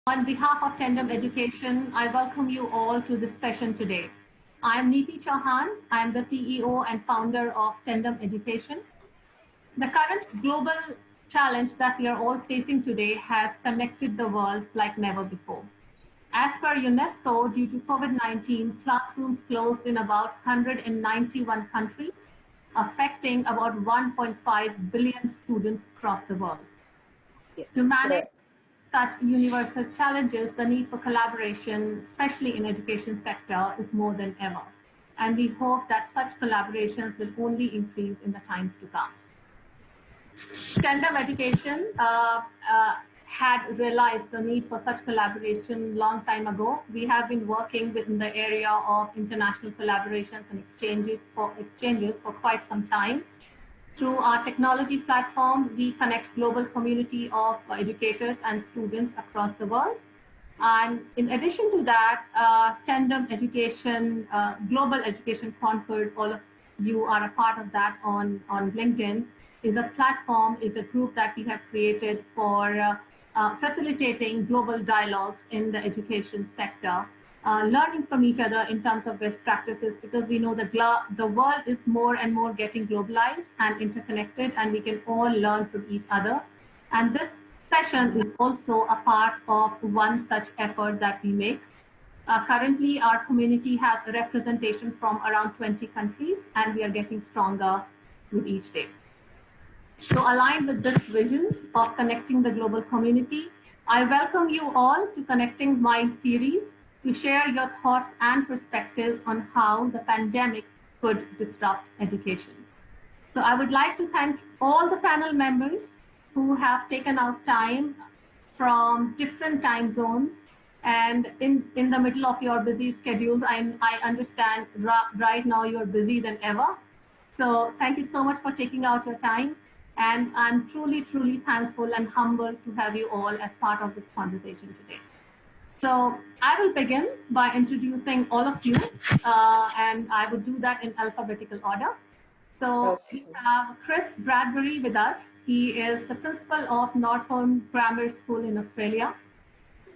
On behalf of Tandem Education, I welcome you all to this session today. I'm Neeti Chauhan. I'm the CEO and founder of Tandem Education. The current global challenge that we are all facing today has connected the world like never before. As per UNESCO, due to COVID-19, classrooms closed in about 191 countries, affecting about 1.5 billion students across the world. To manage such universal challenges, the need for collaboration, especially in education sector, is more than ever. And we hope that such collaborations will only increase in the times to come. Tandem Education had realized the need for such collaboration long time ago. We have been working within the area of international collaborations and exchanges for quite some time. Through our technology platform, we connect global community of educators and students across the world. And in addition to that, Tandem Education, Global Education Concord, all of you are a part of that on LinkedIn, is a platform, is a group that we have created for facilitating global dialogues in the education sector. Learning from each other in terms of best practices, because we know that the world is more and more getting globalized and interconnected, and we can all learn from each other. And this session is also a part of one such effort that we make. Currently, our community has a representation from around 20 countries, and we are getting stronger with each day. So aligned with this vision of connecting the global community, I welcome you all to Connecting Mind series, to share your thoughts and perspectives on how the pandemic could disrupt education. So I would like to thank all the panel members who have taken out time from different time zones, and in the middle of your busy schedules. I understand right now you're busier than ever. So thank you so much for taking out your time. And I'm truly, truly thankful and humbled to have you all as part of this conversation today. So I will begin by introducing all of you, and I would do that in alphabetical order. So we have Chris Bradbury with us. He is the principal of Northholm Grammar School in Australia.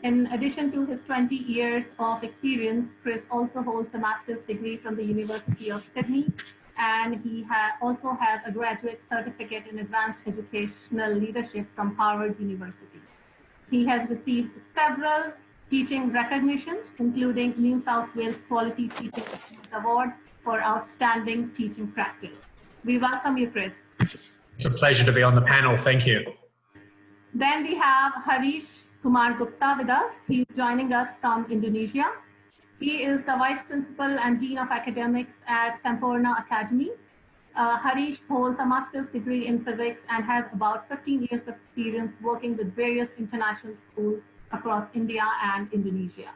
In addition to his 20 years of experience, Chris also holds a master's degree from the University of Sydney, and he also has a graduate certificate in advanced educational leadership from Harvard University. He has received several teaching recognitions, including New South Wales Quality Teaching Award for Outstanding Teaching Practice. We welcome you, Chris. It's a pleasure to be on the panel. Thank you. Then we have Harish Kumar Gupta with us. He's joining us from Indonesia. He is the Vice Principal and Dean of Academics at Sampurna Academy. Harish holds a master's degree in physics and has about 15 years of experience working with various international schools across India and Indonesia.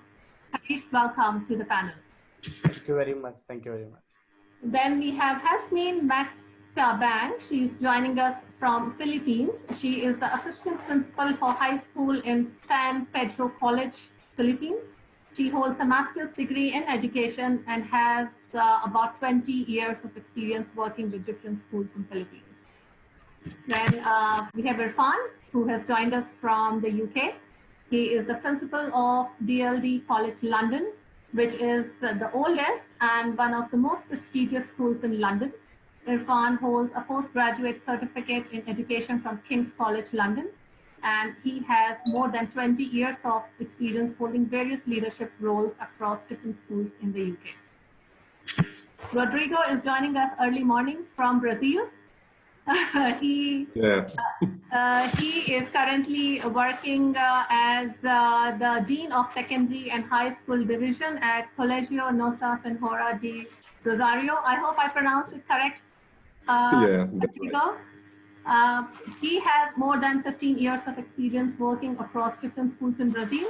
Harish, welcome to the panel. Thank you very much. Thank you very much. Then we have Hasmin Mactabang. She's joining us from Philippines. She is the assistant principal for high school in San Pedro College, Philippines. She holds a master's degree in education and has about 20 years of experience working with different schools in Philippines. Then we have Irfan, who has joined us from the UK. He is the principal of DLD College London, which is the oldest and one of the most prestigious schools in London. Irfan holds a postgraduate certificate in education from King's College London, and he has more than 20 years of experience holding various leadership roles across different schools in the UK. Rodrigo is joining us early morning from Brazil. He is currently working as the Dean of Secondary and High School Division at Colegio Nossa Senhora de Rosario. I hope I pronounced it correct. Yeah, that's right. He has more than 15 years of experience working across different schools in Brazil.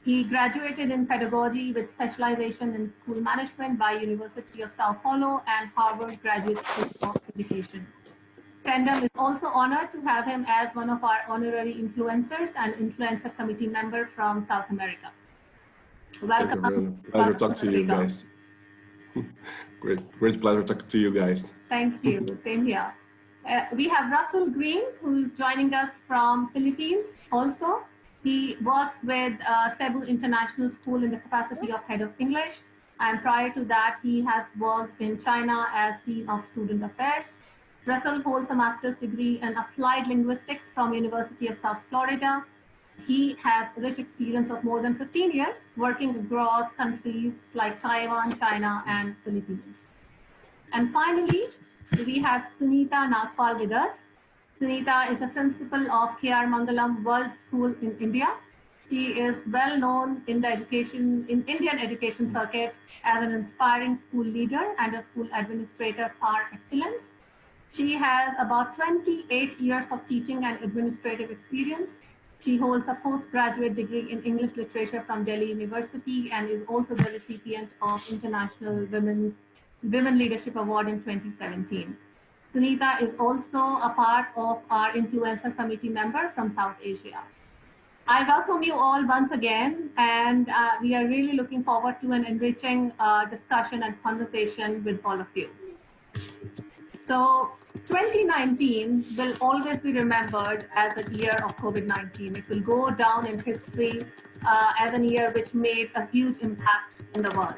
He graduated in pedagogy with specialization in school management by University of Sao Paulo and Harvard Graduate School of Education. Tandem is also honored to have him as one of our honorary influencers and influencer committee member from South America. Welcome. Pleasure talking to you guys. Great pleasure talking to you guys. Thank you. Same here. We have Russell Greene, who is joining us from Philippines also. He works with Cebu International School in the capacity of head of English. And prior to that, he has worked in China as Dean of Student Affairs. Russell holds a master's degree in applied linguistics from University of South Florida. He has rich experience of more than 15 years working across countries like Taiwan, China, and Philippines. And finally, we have Sunita Nagpal with us. Sunita is a principal of K.R. Mangalam World School in India. She is well known in the Indian education circuit as an inspiring school leader and a school administrator par excellence. She has about 28 years of teaching and administrative experience. She holds a postgraduate degree in English literature from Delhi University and is also the recipient of International Women Leadership Award in 2017. Sunita is also a part of our influencer committee member from South Asia. I welcome you all once again, and we are really looking forward to an enriching discussion and conversation with all of you. So 2019 will always be remembered as a year of COVID-19. It will go down in history as a year which made a huge impact in the world.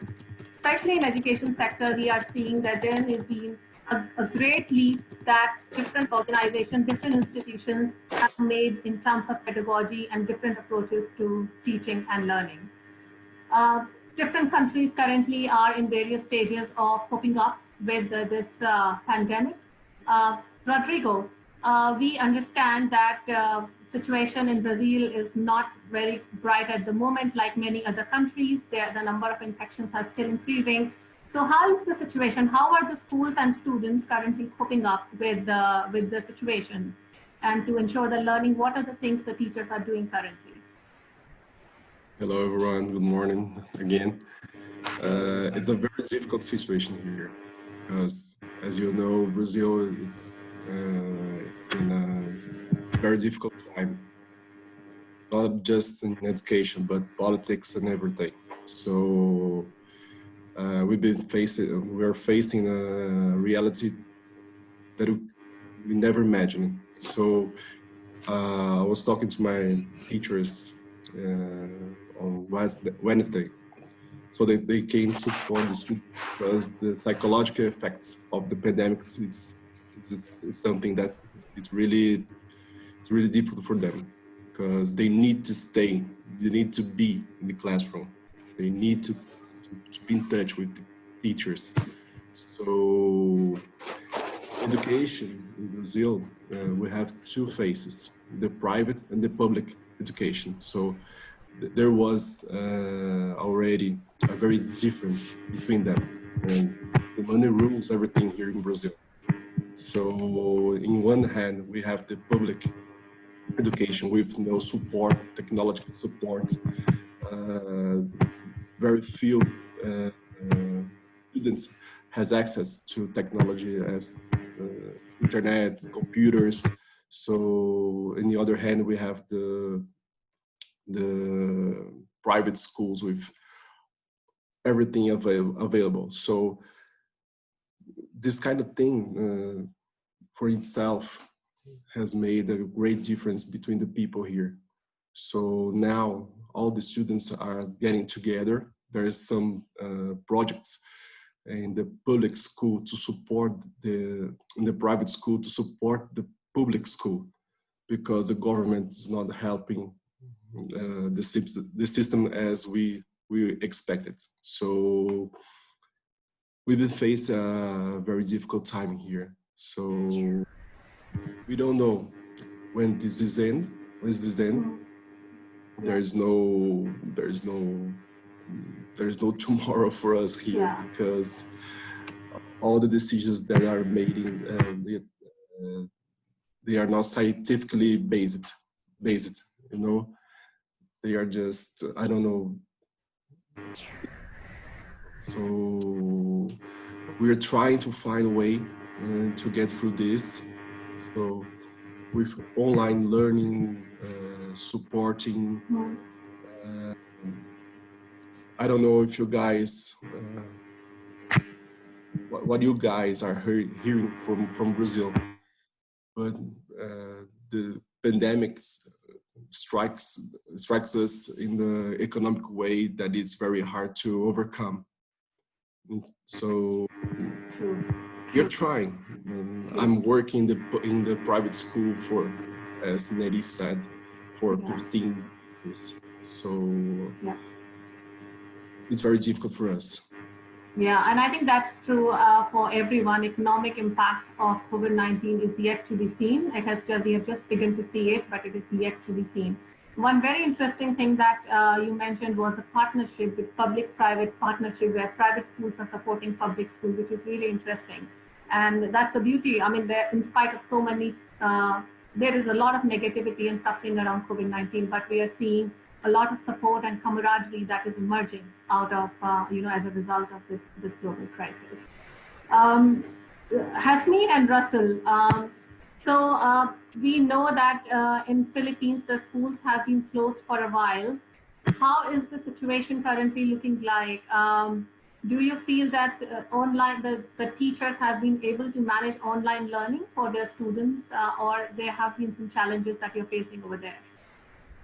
Especially in education sector, we are seeing that there has been a great leap that different organizations, different institutions have made in terms of pedagogy and different approaches to teaching and learning. Different countries currently are in various stages of coping up with this pandemic. Rodrigo, we understand that situation in Brazil is not very bright at the moment, like many other countries. The number of infections are still increasing. So how is the situation? How are the schools and students currently coping up with the situation? And to ensure the learning, what are the things the teachers are doing currently? Hello, everyone. Good morning again. It's a very difficult situation here because, as you know, Brazil is in a very difficult time, not just in education, but politics and everything. So we're facing a reality that we never imagined. So I was talking to my teachers on Wednesday. So they can support the students because the psychological effects of the pandemic is something that it's really difficult for them because they need to stay, they need to be in the classroom, they need to be in touch with the teachers. So education in Brazil, we have two phases, the private and the public education. So there was already a very difference between them, and the money rules everything here in Brazil. So in one hand, we have the public education with no support, technological support. Very few students has access to technology as internet, computers. So on the other hand, we have the private schools with everything available. So this kind of thing for itself has made a great difference between the people here. So now all the students are getting together. There is some projects in the public school to support in the private school to support the public school, because the government is not helping the system as we expected. So we will face a very difficult time here. So we don't know when this is end. When is this end? There's no tomorrow for us here, because all the decisions that are made they are not scientifically based. You know, they are just, I don't know. So we're trying to find a way to get through this. So with online learning, supporting. I don't know if you guys, what you guys are hearing from Brazil, but the pandemic strikes us in the economic way that it's very hard to overcome. So we're trying. I'm working in the private school for, as Neri said, for 15 years. So it's very difficult for us. Yeah, and I think that's true for everyone. Economic impact of COVID-19 is yet to be seen. We have just begun to see it, but it is yet to be seen. One very interesting thing that you mentioned was the partnership with public-private partnership, where private schools are supporting public schools, which is really interesting. And that's the beauty. I mean, in spite of so many, there is a lot of negativity and suffering around COVID-19, but we are seeing a lot of support and camaraderie that is emerging out of, as a result of this global crisis. Hasmi and Russell, we know that in Philippines, the schools have been closed for a while. How is the situation currently looking like? Do you feel that the teachers have been able to manage online learning for their students, or there have been some challenges that you're facing over there?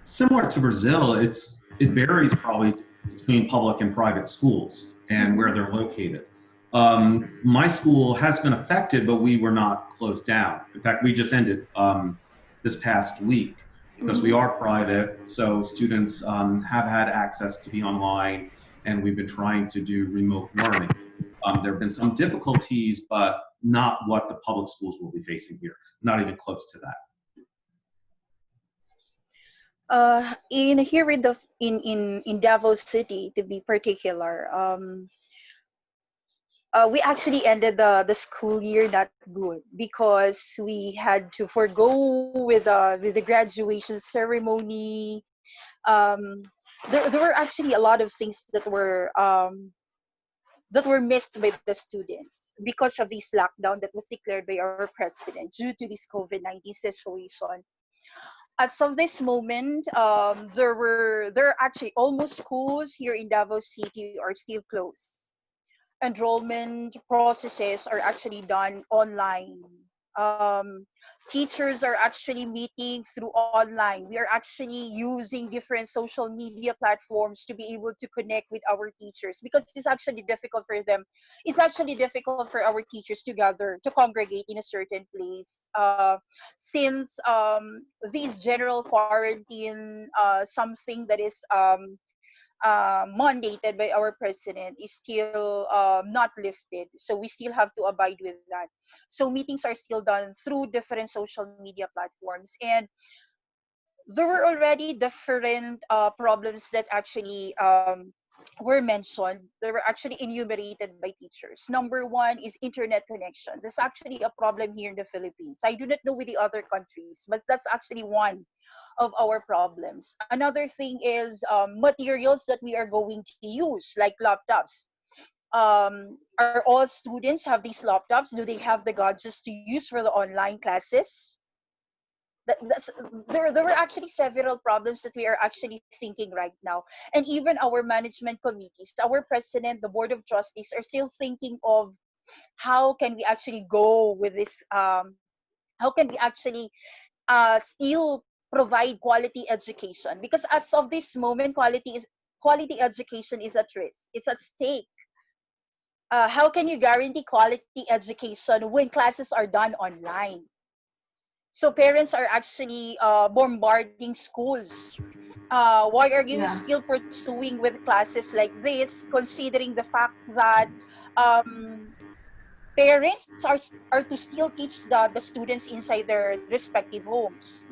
Similar to Brazil, it varies probably between public and private schools and where they're located. My school has been affected, but we were not closed down. In fact, we just ended this past week because we are private, so students have had access to be online, and we've been trying to do remote learning. There have been some difficulties, but not what the public schools will be facing here, not even close to that. In Davao City, to be particular, we actually ended the school year not good because we had to forego with the graduation ceremony. There were actually a lot of things that were missed by the students because of this lockdown that was declared by our president due to this COVID-19 situation. As of this moment, there are actually almost schools here in Davao City are still closed. Enrollment processes are actually done online. Teachers are actually meeting through online. We are actually using different social media platforms to be able to connect with our teachers because it's actually difficult for them. It's actually difficult for our teachers to gather, to congregate in a certain place. Since this general quarantine, something that is mandated by our president is still not lifted. So we still have to abide with that. So meetings are still done through different social media platforms. And there were already different problems that actually were mentioned. They were actually enumerated by teachers. Number one is internet connection. That's actually a problem here in the Philippines. I do not know with the other countries, but that's actually one of our problems. Another thing is materials that we are going to use, like laptops. Are all students have these laptops? Do they have the gadgets to use for the online classes? There were actually several problems that we are actually thinking right now. And even our management committees, our president, the board of trustees are still thinking of how can we actually go with this, how can we actually still provide quality education, because as of this moment quality education is at risk, it's at stake. How can you guarantee quality education when classes are done online? So parents are actually bombarding schools. Why are you still pursuing with classes like this, considering the fact that parents are to still teach the students inside their respective homes?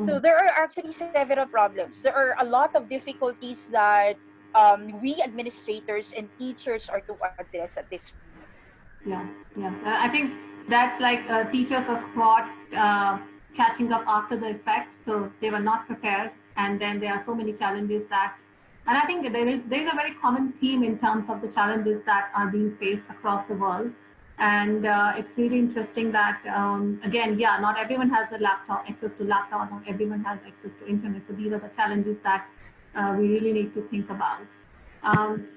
So there are actually several problems. There are a lot of difficulties that we administrators and teachers are to address at this moment. Yeah. I think that's like teachers are caught catching up after the effect, so they were not prepared, and then there are so many challenges that, and I think there is a very common theme in terms of the challenges that are being faced across the world. And it's really interesting that, again, not everyone has the access to laptop, not everyone has access to internet. So these are the challenges that we really need to think about.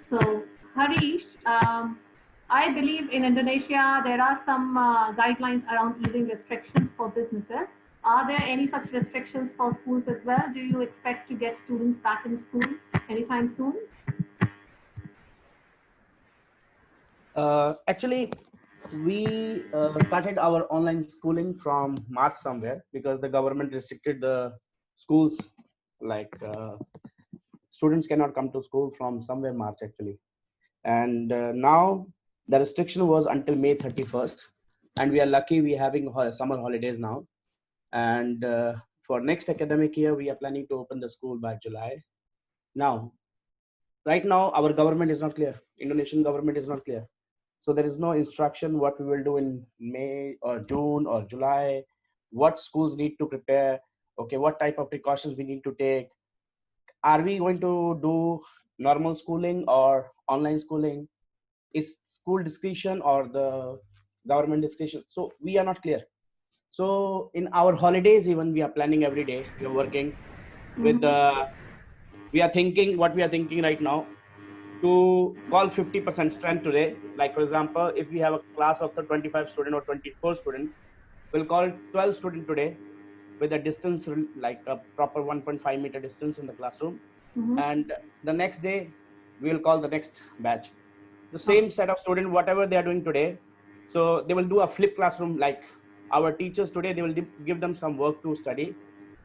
So Harish, I believe in Indonesia, there are some guidelines around easing restrictions for businesses. Are there any such restrictions for schools as well? Do you expect to get students back in school anytime soon? Actually, we started our online schooling from March somewhere because the government restricted the schools. Like students cannot come to school from somewhere March actually, and now the restriction was until May 31st, and we are lucky we having summer holidays now. And for next academic year, we are planning to open the school by July. Now, right now, our government is not clear. Indonesian government is not clear. So there is no instruction what we will do in May or June or July, what schools need to prepare, okay, what type of precautions we need to take. Are we going to do normal schooling or online schooling? Is school discretion or the government discretion? So we are not clear. So in our holidays, even we are planning every day. We are working with we are thinking what we are thinking right now to call 50% strength today. Like for example, if we have a class of the 25 student or 24 student, we'll call 12 student today with a distance like a proper 1.5 meter distance in the classroom. And the next day, we will call the next batch. The same set of student, whatever they are doing today. So they will do a flip classroom like our teachers today, they will give them some work to study.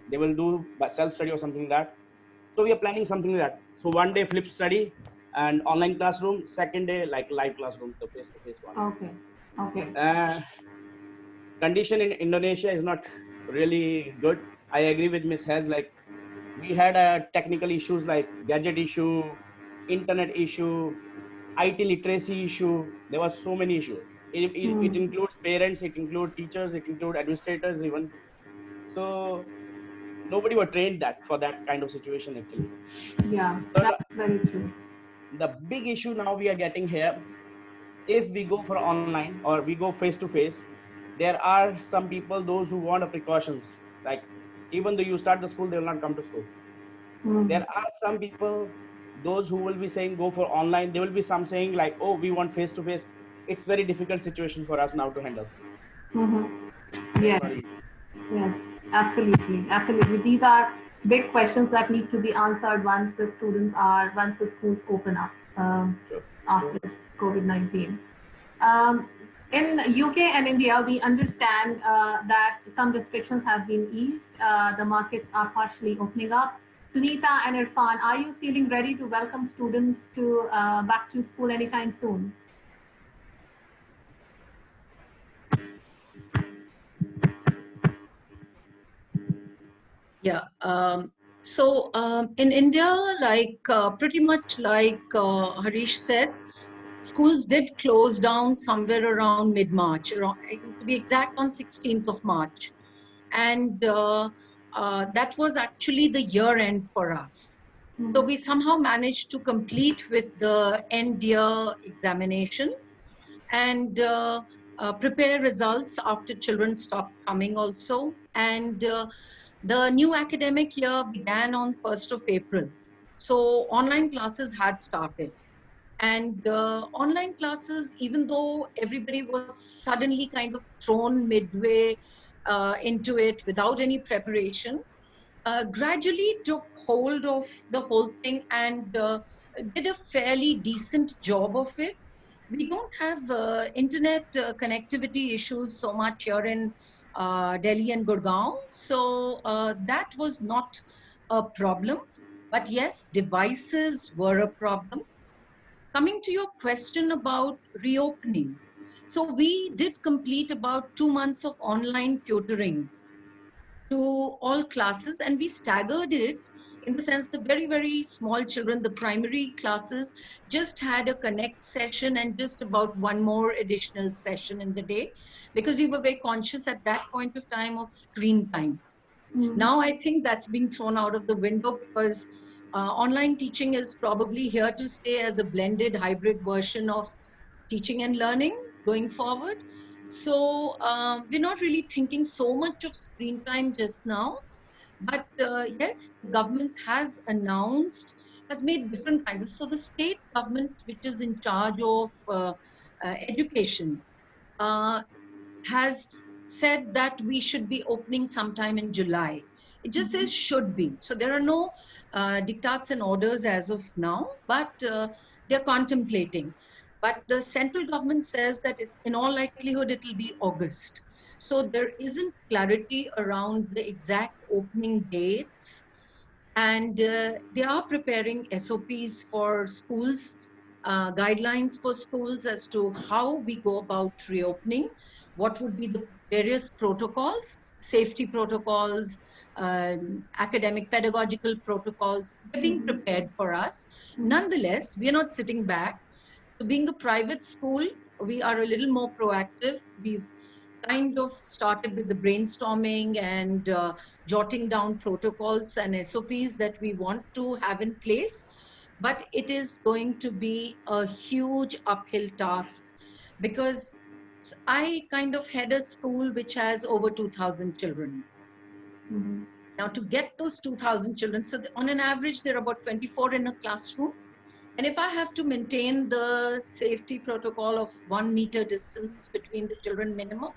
They will do by self-study or something like that. So we are planning something like that. So one day flip study and online classroom, second day like live classroom, the face-to-face one. Okay. Okay. Condition in Indonesia is not really good. I agree with Ms. Hez, like we had technical issues like gadget issue, internet issue, IT literacy issue. There was so many issues. It includes parents, it includes teachers, it includes administrators even. So nobody were trained that for that kind of situation actually. Yeah, So that's very true. the big issue now we are getting here, if we go for online or we go face to face, there are some people, those who want a precautions. Like even though you start the school, they will not come to school. There are some people, those who will be saying go for online. There will be some saying like, oh, we want face to face. It's very difficult situation for us now to handle. Yes. Yes, absolutely, absolutely. These are big questions that need to be answered once the schools open up after COVID-19. In UK and India, we understand that some restrictions have been eased. The markets are partially opening up. Sunita and Irfan, are you feeling ready to welcome students to back to school anytime soon? Yeah. In India, like pretty much like Harish said, schools did close down somewhere around mid-March, to be exact on 16th of March. And that was actually the year end for us. So we somehow managed to complete with the end year examinations and prepare results after children stopped coming also. And the new academic year began on 1st of April. So online classes had started. And online classes, even though everybody was suddenly kind of thrown midway into it without any preparation, gradually took hold of the whole thing and did a fairly decent job of it. We don't have internet connectivity issues so much here in Delhi and Gurgaon. So that was not a problem. But yes, devices were a problem. Coming to your question about reopening. So we did complete about 2 months of online tutoring to all classes, and we staggered it in the sense the very, very small children, the primary classes, just had a connect session and just about one more additional session in the day, because we were very conscious at that point of time of screen time. Now I think that's being thrown out of the window because online teaching is probably here to stay as a blended hybrid version of teaching and learning going forward. So we're not really thinking so much of screen time just now. But yes, the government has announced, has made different kinds of, so the state government, which is in charge of education, has said that we should be opening sometime in July. It just says should be. So there are no diktats and orders as of now, but they're contemplating. But the central government says that in all likelihood, it will be August. So there isn't clarity around the exact opening dates. And they are preparing SOPs for schools, guidelines for schools as to how we go about reopening, what would be the various protocols, safety protocols, academic pedagogical protocols. They're being prepared for us. Nonetheless, we are not sitting back. So being a private school, we are a little more proactive. We've kind of started with the brainstorming and jotting down protocols and SOPs that we want to have in place. But it is going to be a huge uphill task because I kind of head a school which has over 2,000 children. Now, to get those 2,000 children, so on an average, there are about 24 in a classroom. And if I have to maintain the safety protocol of 1 meter distance between the children minimum,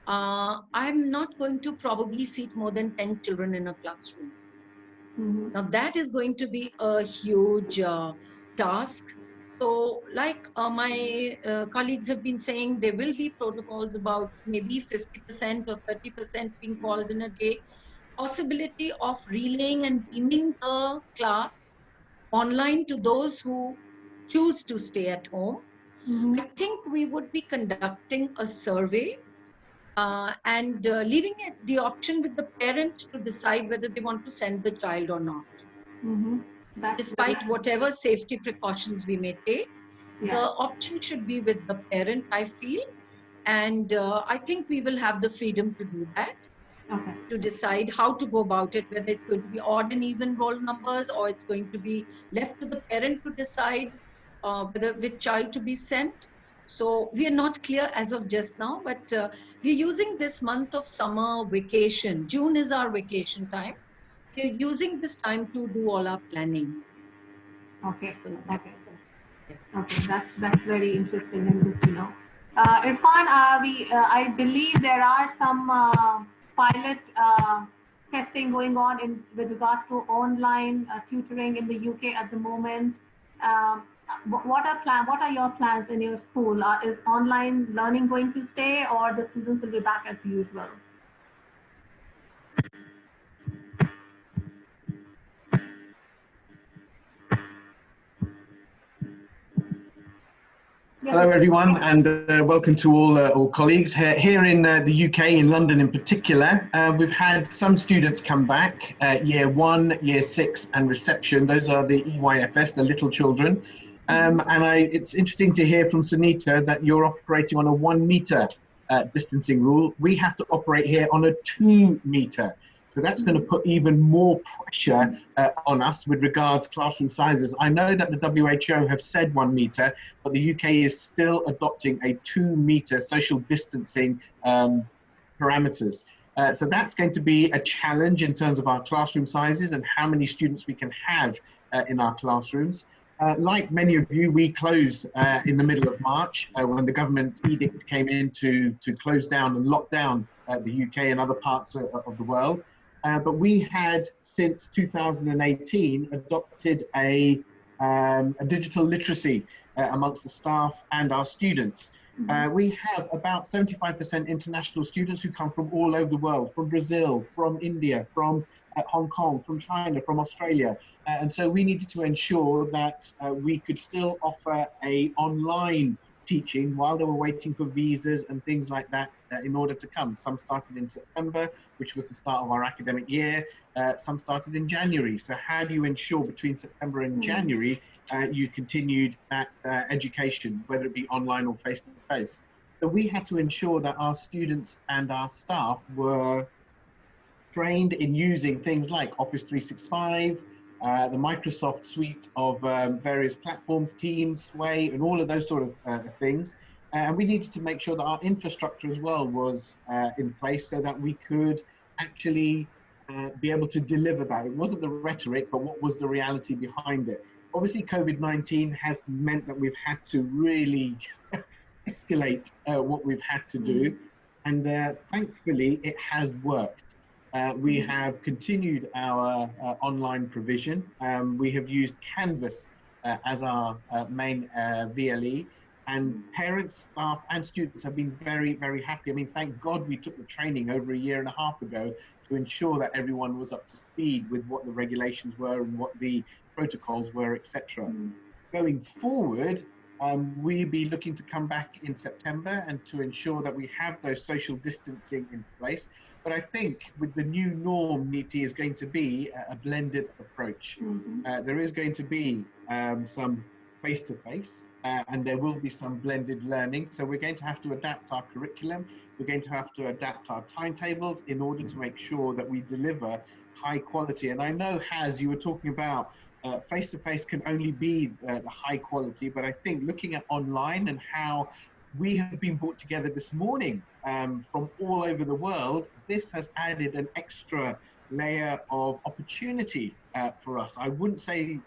I'm not going to probably seat more than 10 children in a classroom. Now that is going to be a huge task. So like my colleagues have been saying, there will be protocols about maybe 50% or 30% being called in a day. Possibility of relaying and beaming the class online to those who choose to stay at home. I think we would be conducting a survey and leaving it the option with the parent to decide whether they want to send the child or not. Despite whatever safety precautions we may take, the option should be with the parent, I feel. And I think we will have the freedom to do that, to decide how to go about it, whether it's going to be odd and even roll numbers or it's going to be left to the parent to decide whether which child to be sent. So we are not clear as of just now, but we're using this month of summer vacation. June is our vacation time. We're using this time to do all our planning. Okay. That's very interesting and good to know. Irfan, I believe there are some pilot testing going on with regards to online tutoring in the UK at the moment. What are your plans in your school? Is online learning going to stay, or the students will be back as usual? Hello, everyone, and welcome to all colleagues. Here in the UK, in London in particular, we've had some students come back, Year 1, Year 6 and Reception. Those are the EYFS, the little children. And it's interesting to hear from Sunita that you're operating on a 1 meter distancing rule. We have to operate here on a 2 meter. So that's going to put even more pressure on us with regards classroom sizes. I know that the WHO have said 1 meter, but the UK is still adopting a 2 meter social distancing parameters. So that's going to be a challenge in terms of our classroom sizes and how many students we can have in our classrooms. Like many of you, we closed in the middle of March when the government edict came in to close down and lock down the UK and other parts of the world. But we had, since 2018, adopted a digital literacy amongst the staff and our students. We have about 75% international students who come from all over the world, from Brazil, from India, from Hong Kong, from China, from Australia. And so we needed to ensure that we could still offer a online teaching while they were waiting for visas and things like that in order to come. Some started in September, which was the start of our academic year. Some started in January. So how do you ensure between September and January you continued that education, whether it be online or face-to-face? So we had to ensure that our students and our staff were trained in using things like Office 365, the Microsoft suite of various platforms, Teams, Sway, and all of those sort of things. And we needed to make sure that our infrastructure as well was in place so that we could actually be able to deliver that. It wasn't the rhetoric, but what was the reality behind it? Obviously, COVID-19 has meant that we've had to really escalate what we've had to do. and thankfully it has worked. We have continued our online provision. We have used Canvas as our main VLE, and parents, staff, and students have been very, very happy. I mean, thank God we took the training over a year and a half ago to ensure that everyone was up to speed with what the regulations were and what the protocols were, etc. Going forward, we'll be looking to come back in September and to ensure that we have those social distancing in place. But I think with the new norm, Niti, is going to be a blended approach. There is going to be some face-to-face, and there will be some blended learning. So we're going to have to adapt our curriculum. We're going to have to adapt our timetables in order to make sure that we deliver high quality. And I know, Haz, you were talking about face-to-face can only be the high quality, but I think looking at online and how we have been brought together this morning from all over the world, this has added an extra layer of opportunity for us. I wouldn't say,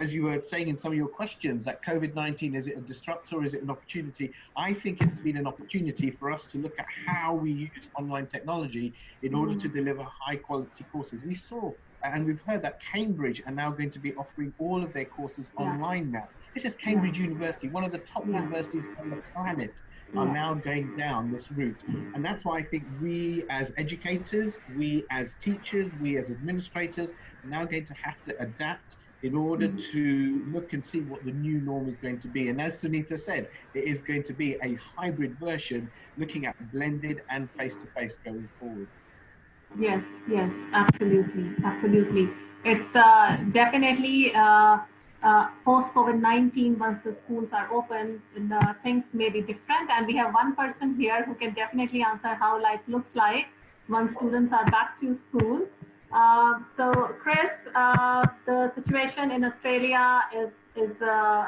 as you were saying in some of your questions, that COVID-19, is it a disruptor or is it an opportunity? I think it's been an opportunity for us to look at how we use online technology in order to deliver high quality courses. We saw, and we've heard that Cambridge are now going to be offering all of their courses online now. This is Cambridge University, one of the top universities on the planet, are now going down this route. And that's why I think we as educators, we as teachers, we as administrators are now going to have to adapt in order to look and see what the new norm is going to be. And as Sunita said, it is going to be a hybrid version, looking at blended and face-to-face going forward. Yes, yes, absolutely, absolutely. It's definitely post-COVID-19, once the schools are open, things may be different. And we have one person here who can definitely answer how life looks like once students are back to school. So, Chris, the situation in Australia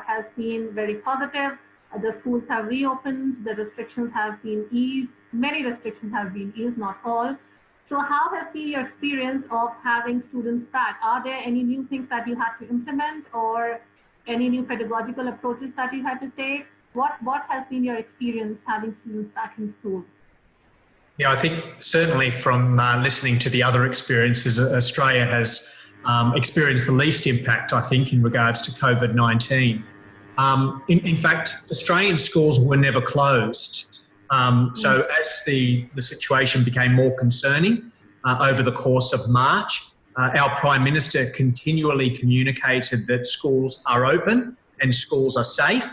has been very positive. The schools have reopened. The restrictions have been eased. Many restrictions have been eased, not all. So how has been your experience of having students back? Are there any new things that you had to implement or any new pedagogical approaches that you had to take? What has been your experience having students back in school? Yeah, I think certainly from listening to the other experiences, Australia has experienced the least impact, I think, in regards to COVID-19. In fact, Australian schools were never closed. So as the situation became more concerning over the course of March, our Prime Minister continually communicated that schools are open and schools are safe.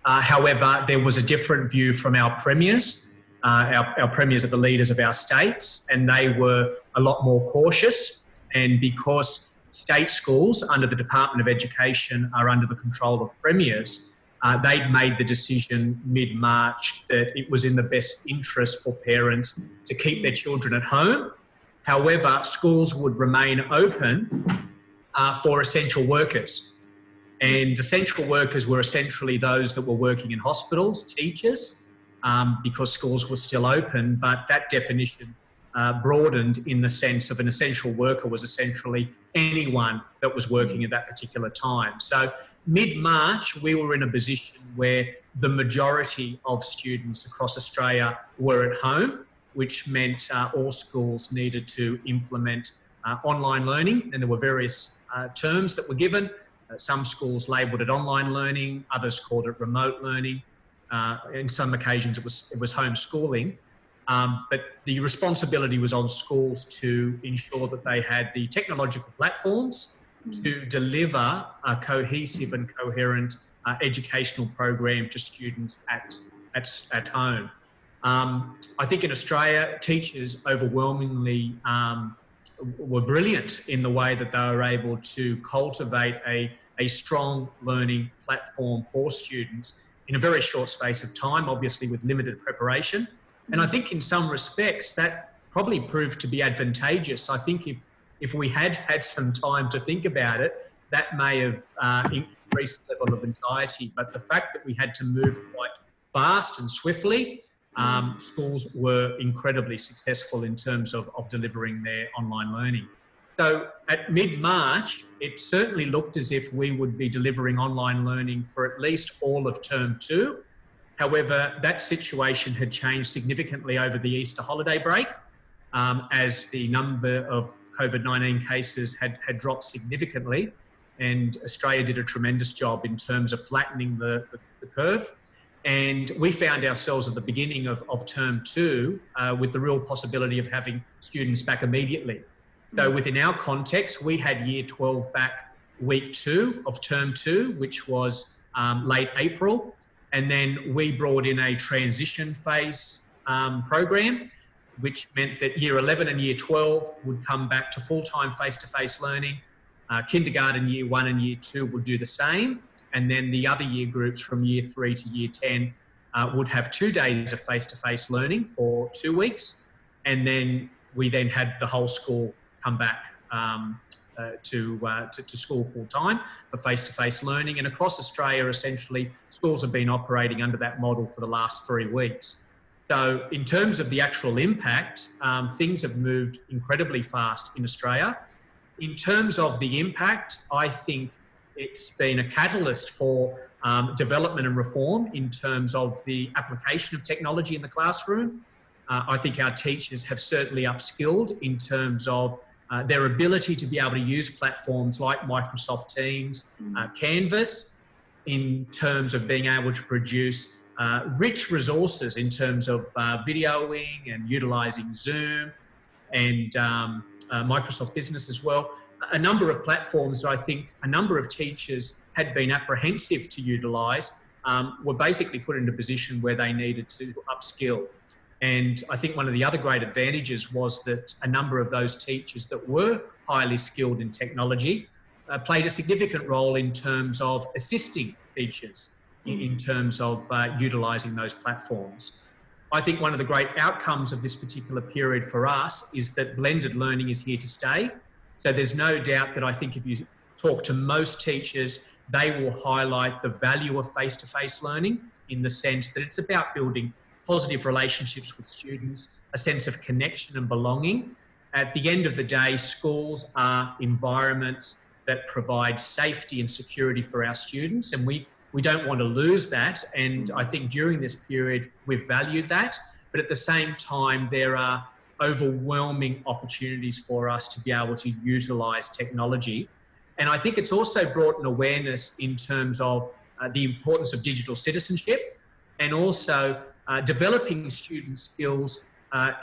However, there was a different view from our premiers. Our premiers are the leaders of our states, and they were a lot more cautious. And because state schools under the Department of Education are under the control of premiers, they'd made the decision mid-March that it was in the best interest for parents to keep their children at home. However, schools would remain open for essential workers. And essential workers were essentially those that were working in hospitals, teachers, because schools were still open, but that definition broadened in the sense of an essential worker was essentially anyone that was working at that particular time. So mid-March, we were in a position where the majority of students across Australia were at home, which meant all schools needed to implement online learning, and there were various terms that were given. Some schools labelled it online learning, others called it remote learning. In some occasions, it was homeschooling. But the responsibility was on schools to ensure that they had the technological platforms to deliver a cohesive and coherent educational program to students at home. I think in Australia, teachers overwhelmingly were brilliant in the way that they were able to cultivate a strong learning platform for students in a very short space of time, obviously with limited preparation. And I think in some respects that probably proved to be advantageous. I think if we had had some time to think about it, that may have increased the level of anxiety. But the fact that we had to move quite fast and swiftly, schools were incredibly successful in terms of delivering their online learning. So at mid-March, it certainly looked as if we would be delivering online learning for at least all of term 2. However, that situation had changed significantly over the Easter holiday break, as the number of COVID-19 cases had dropped significantly, and Australia did a tremendous job in terms of flattening the curve. And we found ourselves at the beginning of term 2 with the real possibility of having students back immediately. So within our context, we had year 12 back week 2 of term 2, which was late April. And then we brought in a transition phase program, which meant that year 11 and year 12 would come back to full-time face-to-face learning. Kindergarten year 1 and year 2 would do the same. And then the other year groups from year 3 to year 10 would have 2 days of face-to-face learning for 2 weeks. And then we then had the whole school come back to school full-time for face-to-face learning. And across Australia, essentially, schools have been operating under that model for the last 3 weeks. So in terms of the actual impact, things have moved incredibly fast in Australia. In terms of the impact, I think it's been a catalyst for development and reform in terms of the application of technology in the classroom. I think our teachers have certainly upskilled in terms of their ability to be able to use platforms like Microsoft Teams, Canvas, in terms of being able to produce rich resources in terms of videoing and utilising Zoom and Microsoft Business as well. A number of platforms that I think a number of teachers had been apprehensive to utilise were basically put in a position where they needed to upskill. And I think one of the other great advantages was that a number of those teachers that were highly skilled in technology played a significant role in terms of assisting teachers in terms of utilising those platforms. I think one of the great outcomes of this particular period for us is that blended learning is here to stay. So there's no doubt that I think if you talk to most teachers, they will highlight the value of face-to-face learning in the sense that it's about building positive relationships with students, a sense of connection and belonging. At the end of the day, schools are environments that provide safety and security for our students, and we don't want to lose that. And I think during this period, we've valued that. But at the same time, there are overwhelming opportunities for us to be able to utilise technology. And I think it's also brought an awareness in terms of the importance of digital citizenship and also developing student skills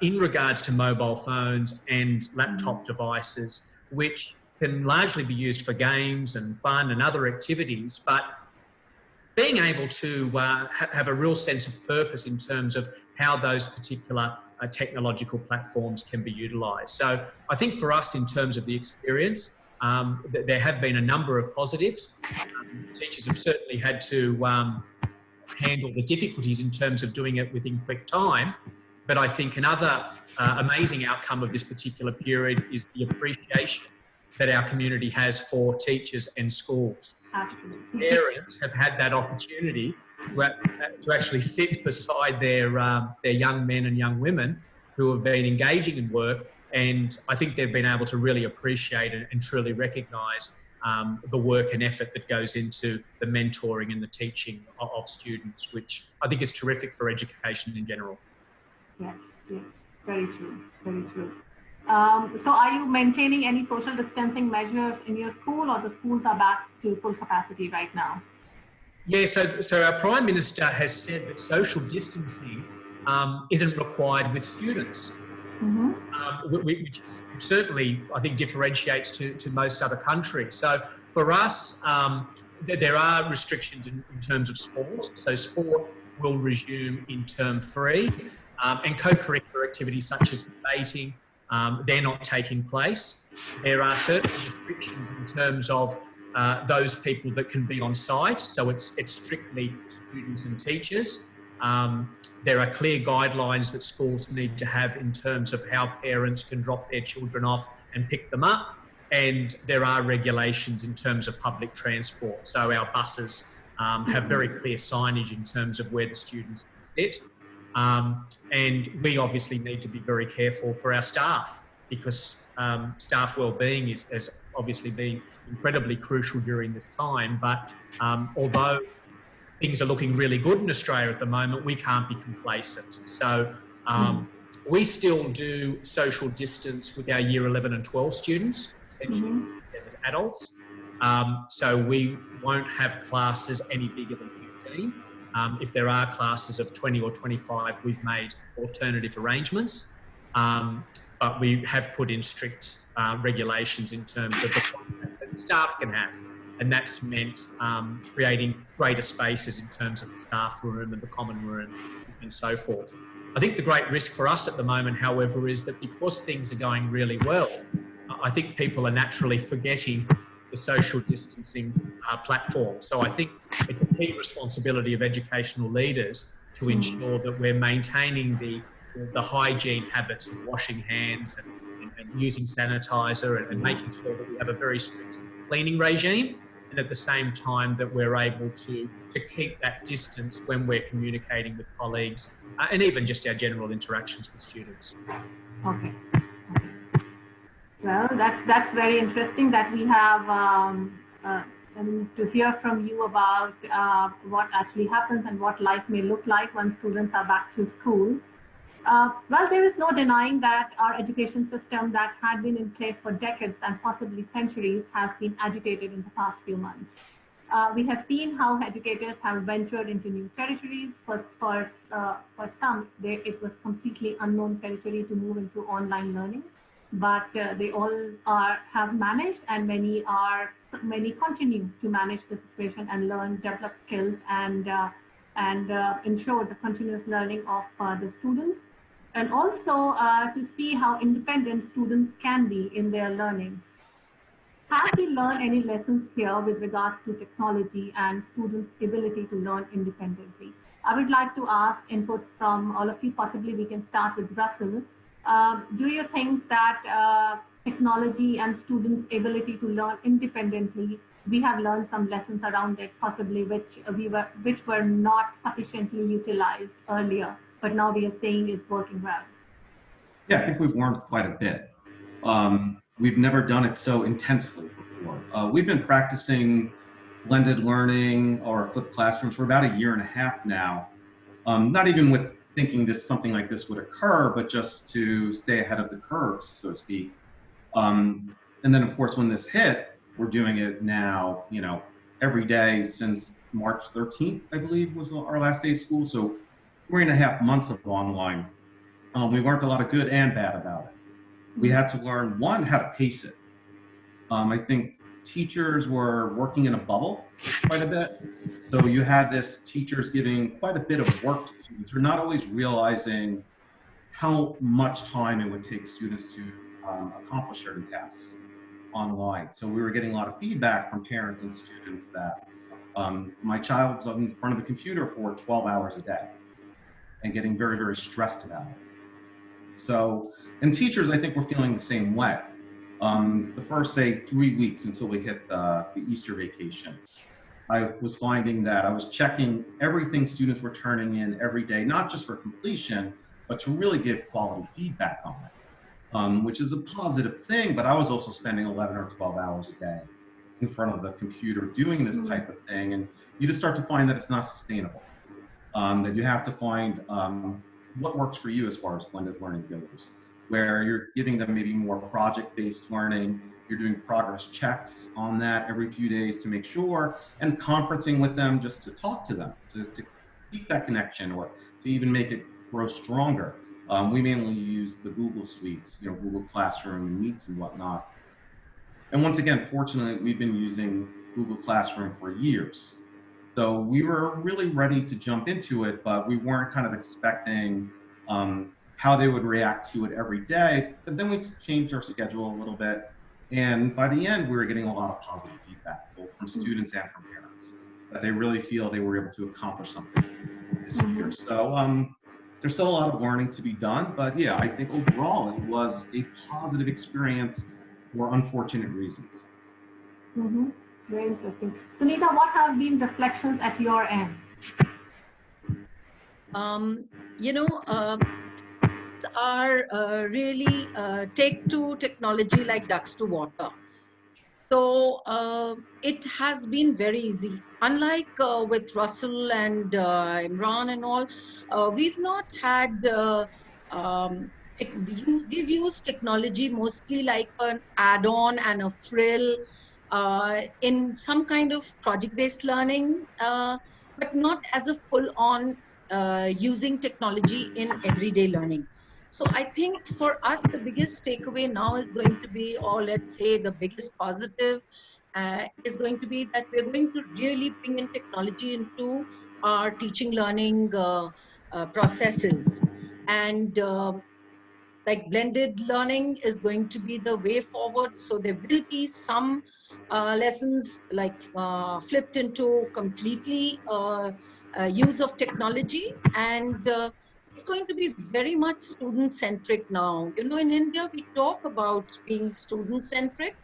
in regards to mobile phones and laptop devices, which can largely be used for games and fun and other activities, but being able to have a real sense of purpose in terms of how those particular technological platforms can be utilised. So I think for us, in terms of the experience, there have been a number of positives. Teachers have certainly had to handle the difficulties in terms of doing it within quick time. But I think another amazing outcome of this particular period is the appreciation that our community has for teachers and schools. Absolutely. Parents have had that opportunity to actually sit beside their young men and young women who have been engaging in work, and I think they've been able to really appreciate and truly recognise the work and effort that goes into the mentoring and the teaching of students, which I think is terrific for education in general. Yes, yes, very true, very true. So are you maintaining any social distancing measures in your school, or the schools are back to full capacity right now? Yeah, so our Prime Minister has said that social distancing isn't required with students, which certainly, I think, differentiates to most other countries. So for us, there are restrictions in terms of sport. So sport will resume in term 3, and co-curricular activities such as debating, they're not taking place. There are certain restrictions in terms of those people that can be on site, so it's strictly students and teachers. There are clear guidelines that schools need to have in terms of how parents can drop their children off and pick them up, and there are regulations in terms of public transport. So our buses have very clear signage in terms of where the students sit. And we obviously need to be very careful for our staff, because staff wellbeing has obviously been incredibly crucial during this time. But although things are looking really good in Australia at the moment, we can't be complacent. So we still do social distance with our year 11 and 12 students, essentially as adults. So we won't have classes any bigger than 15. If there are classes of 20 or 25, we've made alternative arrangements. But we have put in strict regulations in terms of the contact that staff can have. And that's meant creating greater spaces in terms of the staff room and the common room and so forth. I think the great risk for us at the moment, however, is that because things are going really well, I think people are naturally forgetting the social distancing platform. So I think it's a key responsibility of educational leaders to ensure that we're maintaining the hygiene habits of washing hands and using sanitizer and making sure that we have a very strict cleaning regime, and at the same time that we're able to keep that distance when we're communicating with colleagues and even just our general interactions with students. Okay. Well, that's very interesting that we have to hear from you about what actually happens and what life may look like when students are back to school. Well, there is no denying that our education system that had been in place for decades and possibly centuries has been agitated in the past few months. We have seen how educators have ventured into new territories. For some, it was completely unknown territory to move into online learning, but they all have managed, and many continue to manage the situation and learn, develop skills, and ensure the continuous learning of the students, and also to see how independent students can be in their learning. Have we learned any lessons here with regards to technology and students' ability to learn independently? I would like to ask inputs from all of you. Possibly we can start with Russell. Do you think that technology and students' ability to learn independently, we have learned some lessons around it, possibly which were not sufficiently utilized earlier, but now we are saying it's working well? Yeah, I think we've learned quite a bit. We've never done it so intensely before. We've been practicing blended learning or flipped classrooms for about a year and a half now. Not even with thinking something like this would occur, but just to stay ahead of the curve, so to speak. And then, of course, when this hit, we're doing it now, every day since March 13th, I believe, was our last day of school. So 3.5 months of online. We learned a lot of good and bad about it. We had to learn, one, how to pace it. I think teachers were working in a bubble quite a bit. So you had teachers giving quite a bit of work to students who are not always realizing how much time it would take students to accomplish certain tasks online. So we were getting a lot of feedback from parents and students that my child's in front of the computer for 12 hours a day and getting very, very stressed about it. So, and teachers, I think, were feeling the same way. The first, say, 3 weeks until we hit the Easter vacation, I was finding that I was checking everything students were turning in every day, not just for completion, but to really give quality feedback on it, which is a positive thing. But I was also spending 11 or 12 hours a day in front of the computer doing this type of thing. And you just start to find that it's not sustainable, that you have to find what works for you as far as blended learning goes, where you're giving them maybe more project-based learning, you're doing progress checks on that every few days to make sure, and conferencing with them just to talk to them, to keep that connection or to even make it grow stronger. We mainly use the Google suite, Google Classroom and Meets and whatnot. And once again, fortunately, we've been using Google Classroom for years. So we were really ready to jump into it, but we weren't kind of expecting how they would react to it every day. But then we changed our schedule a little bit. And by the end, we were getting a lot of positive feedback, both from students and from parents, that they really feel they were able to accomplish something this year. So there's still a lot of learning to be done. But yeah, I think overall it was a positive experience for unfortunate reasons. Very interesting. Sunita, what have been reflections at your end? Are really take to technology like ducks to water. So it has been very easy. Unlike with Russell and Imran and all, we've not had, we've used technology mostly like an add-on and a frill in some kind of project-based learning, but not as a full-on using technology in everyday learning. So I think for us, the biggest takeaway now is going to be, or let's say the biggest positive, is going to be that we're going to really bring in technology into our teaching learning processes. And like blended learning is going to be the way forward. So there will be some lessons like flipped into completely use of technology, and it's going to be very much student centric now. You know, in India we talk about being student centric,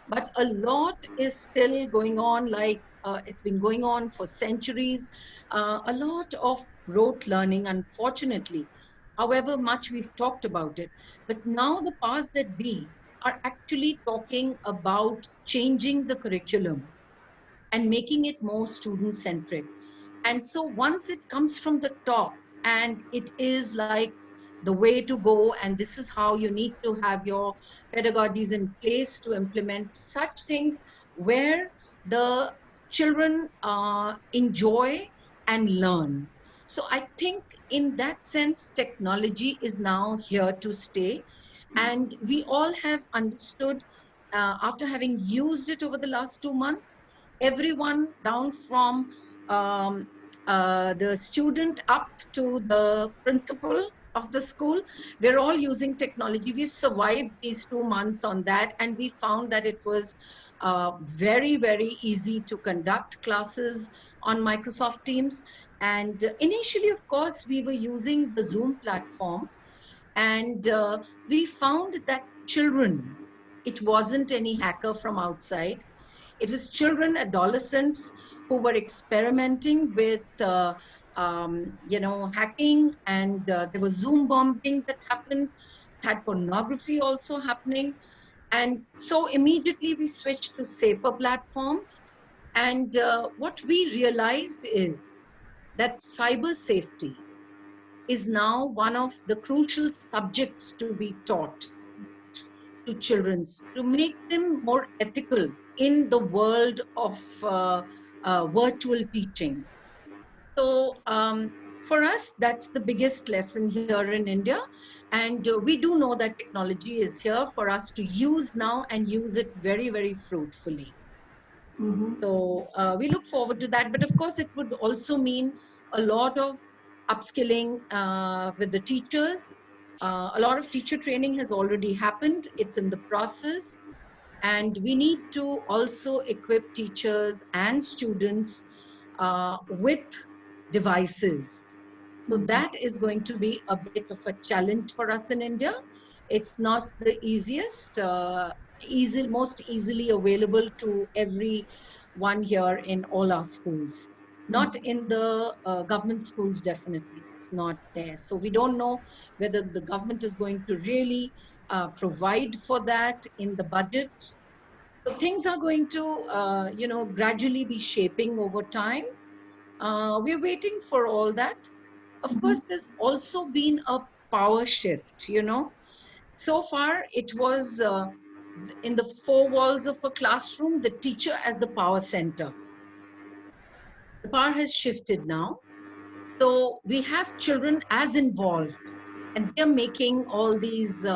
but a lot is still going on, like it's been going on for centuries. A lot of rote learning, unfortunately, however much we've talked about it. But now the powers that be are actually talking about changing the curriculum and making it more student centric. And so once it comes from the top and it is like the way to go, and this is how you need to have your pedagogies in place to implement such things where the children enjoy and learn. So I think in that sense, technology is now here to stay. And we all have understood, after having used it over the last 2 months, everyone down from the student up to the principal of the school, we're all using technology. We've survived these 2 months on that, and we found that it was very, very easy to conduct classes on Microsoft Teams. And initially, of course, we were using the Zoom platform, and we found that children, it wasn't any hacker from outside. It was children, adolescents who were experimenting with, hacking, and there was Zoom bombing that happened, had pornography also happening. And so immediately we switched to safer platforms. And what we realized is that cyber safety is now one of the crucial subjects to be taught to children, to make them more ethical in the world of virtual teaching. So for us, that's the biggest lesson here in India. And we do know that technology is here for us to use now and use it very, very fruitfully. So we look forward to that. But of course, it would also mean a lot of upskilling with the teachers. A lot of teacher training has already happened. It's in the process. And we need to also equip teachers and students with devices. So that is going to be a bit of a challenge for us in India. It's not the easiest, most easily available to everyone here in all our schools. Not in the government schools, definitely. It's not there. So we don't know whether the government is going to really provide for that in the budget. So things are going to, gradually be shaping over time. We're waiting for all that. Of course, there's also been a power shift. So far, it was in the four walls of a classroom, the teacher as the power center. The power has shifted now. So we have children as involved, and they're making all these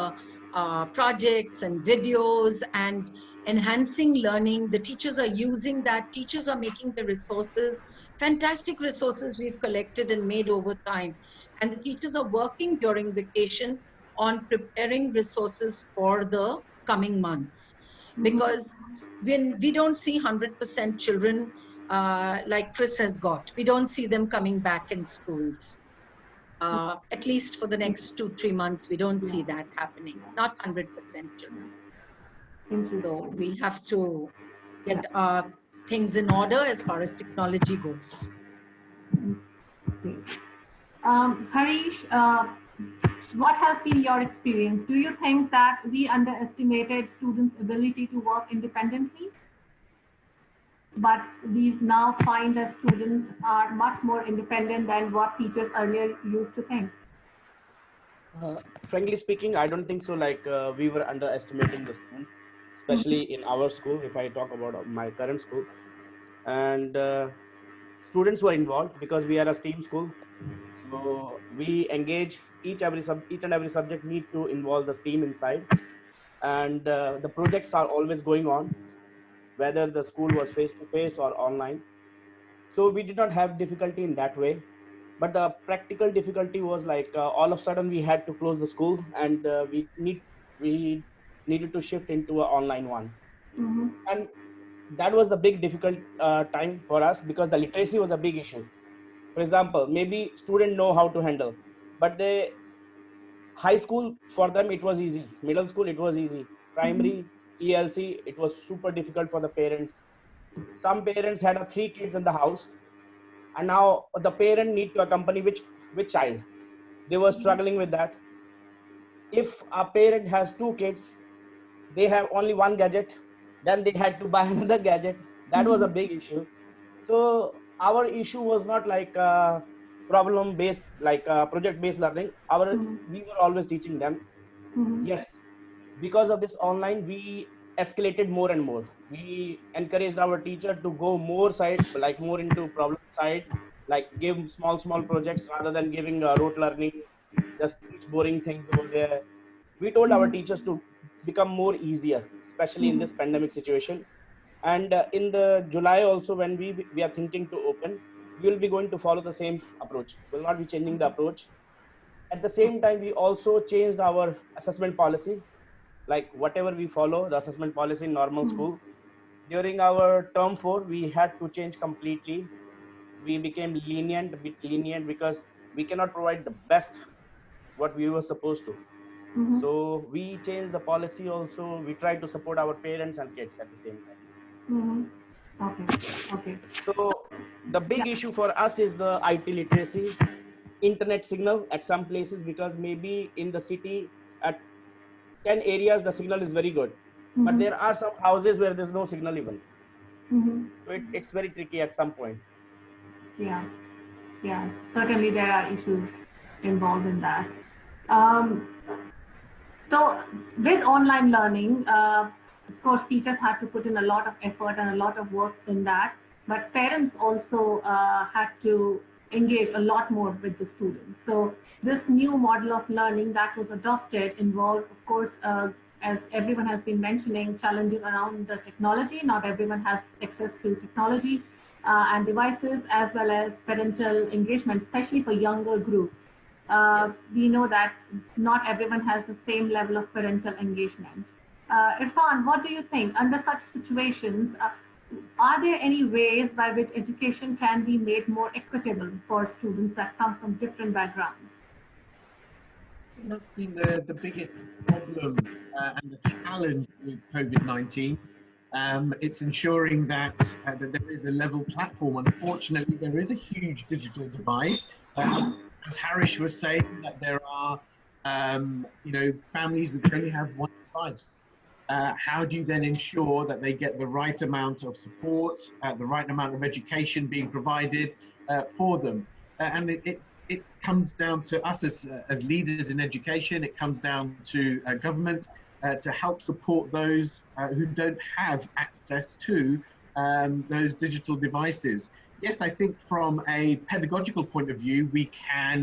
projects and videos and enhancing learning. The teachers are using that. Teachers are making the resources, fantastic resources we've collected and made over time. And the teachers are working during vacation on preparing resources for the coming months. Because when we don't see 100% children like Chris has got, we don't see them coming back in schools. At least for the next 2-3 months, we don't see that happening. Not 100% children. So we have to get our things in order as far as technology goes. Harish, what has been your experience? Do you think that we underestimated students' ability to work independently? but we now find that students are much more independent than what teachers earlier used to think. Frankly speaking, I don't think so. Like we were underestimating the school, especially in our school. If I talk about my current school, and students were involved because we are a STEAM school. So we engage each and every subject need to involve the STEAM inside, and the projects are always going on, whether the school was face to face or online. So we did not have difficulty in that way, but the practical difficulty was like all of a sudden we had to close the school, and we needed to shift into an online one. Mm-hmm. And that was the big difficult time for us because the literacy was a big issue. For example, maybe student know how to handle, but they high school for them it was easy, middle school it was easy, Mm-hmm. primary ELC it was super difficult for the parents. Some parents had 3 kids in the house, and now the parent need to accompany which child. They were struggling with that. If a parent has 2 kids, they have only one gadget, then they had to buy another gadget. That was a Mm-hmm. big issue. So our issue was not like problem based, like project based learning. Our We were always teaching them. Mm-hmm. Yes, because of this online we escalated more and more. We encouraged our teacher to go more side, like more into problem side, like give small projects rather than giving rote learning, just teach boring things over there. We told our teachers to become more easier, especially in this pandemic situation. And in the July also, when we are thinking to open, we will be going to follow the same approach. We'll not be changing the approach. At the same time, we also changed our assessment policy, like whatever we follow the assessment policy in normal school. During our term 4 we had to change completely. We became lenient, a bit lenient, because we cannot provide the best what we were supposed to. Mm-hmm. So we changed the policy also. We try to support our parents and kids at the same time. Mm-hmm. Okay. Okay. So the Yeah. big issue for us is the IT literacy, internet signal at some places, because maybe in the city at 10 areas the signal is very good, but Mm-hmm. there are some houses where there's no signal even. Mm-hmm. So it's very tricky at some point. Yeah. Yeah. Certainly, there are issues involved in that. Um, So with online learning, of course, teachers had to put in a lot of effort and a lot of work in that, but parents also had to engage a lot more with the students. So this new model of learning that was adopted involved, of course, as everyone has been mentioning, challenges around the technology. Not everyone has access to technology and devices, as well as parental engagement, especially for younger groups. Yes. We know that not everyone has the same level of parental engagement. Irfan, what do you think? Under such situations, are there any ways by which education can be made more equitable for students that come from different backgrounds? That's been the biggest problem and the challenge with COVID-19. It's ensuring that there is a level platform. Unfortunately, there is a huge digital divide. As Harish was saying, that there are families which only have one device. How do you then ensure that they get the right amount of support, the right amount of education being provided for them? And it comes down to us as leaders in education. It comes down to government to help support those who don't have access to those digital devices. Yes, I think from a pedagogical point of view, we can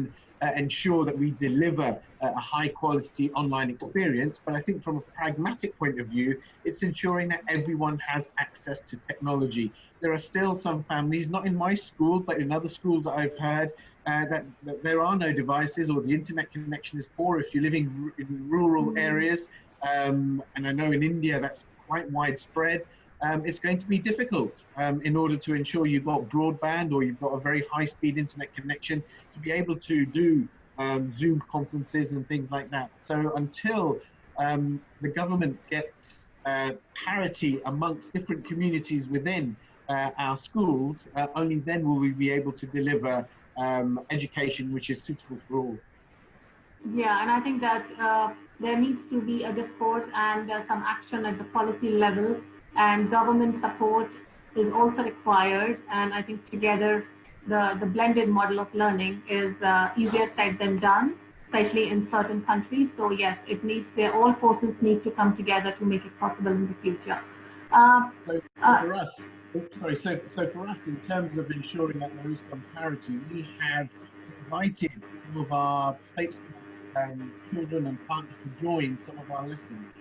ensure that we deliver a high quality online experience. But I think from a pragmatic point of view, it's ensuring that everyone has access to technology. There are still some families, not in my school, but in other schools that I've heard, that there are no devices, or the internet connection is poor if you're living in rural areas. And I know in India that's quite widespread. It's going to be difficult in order to ensure you've got broadband or you've got a very high-speed internet connection to be able to do Zoom conferences and things like that. So until the government gets parity amongst different communities within our schools, only then will we be able to deliver education which is suitable for all. Yeah, and I think that there needs to be a discourse and some action at the policy level and government support is also required. And I think together, the blended model of learning is easier said than done, especially in certain countries. So yes, it needs, all forces need to come together to make it possible in the future. For us, so for us, in terms of ensuring that there is some parity, we have invited some of our state school children and partners to join some of our lessons,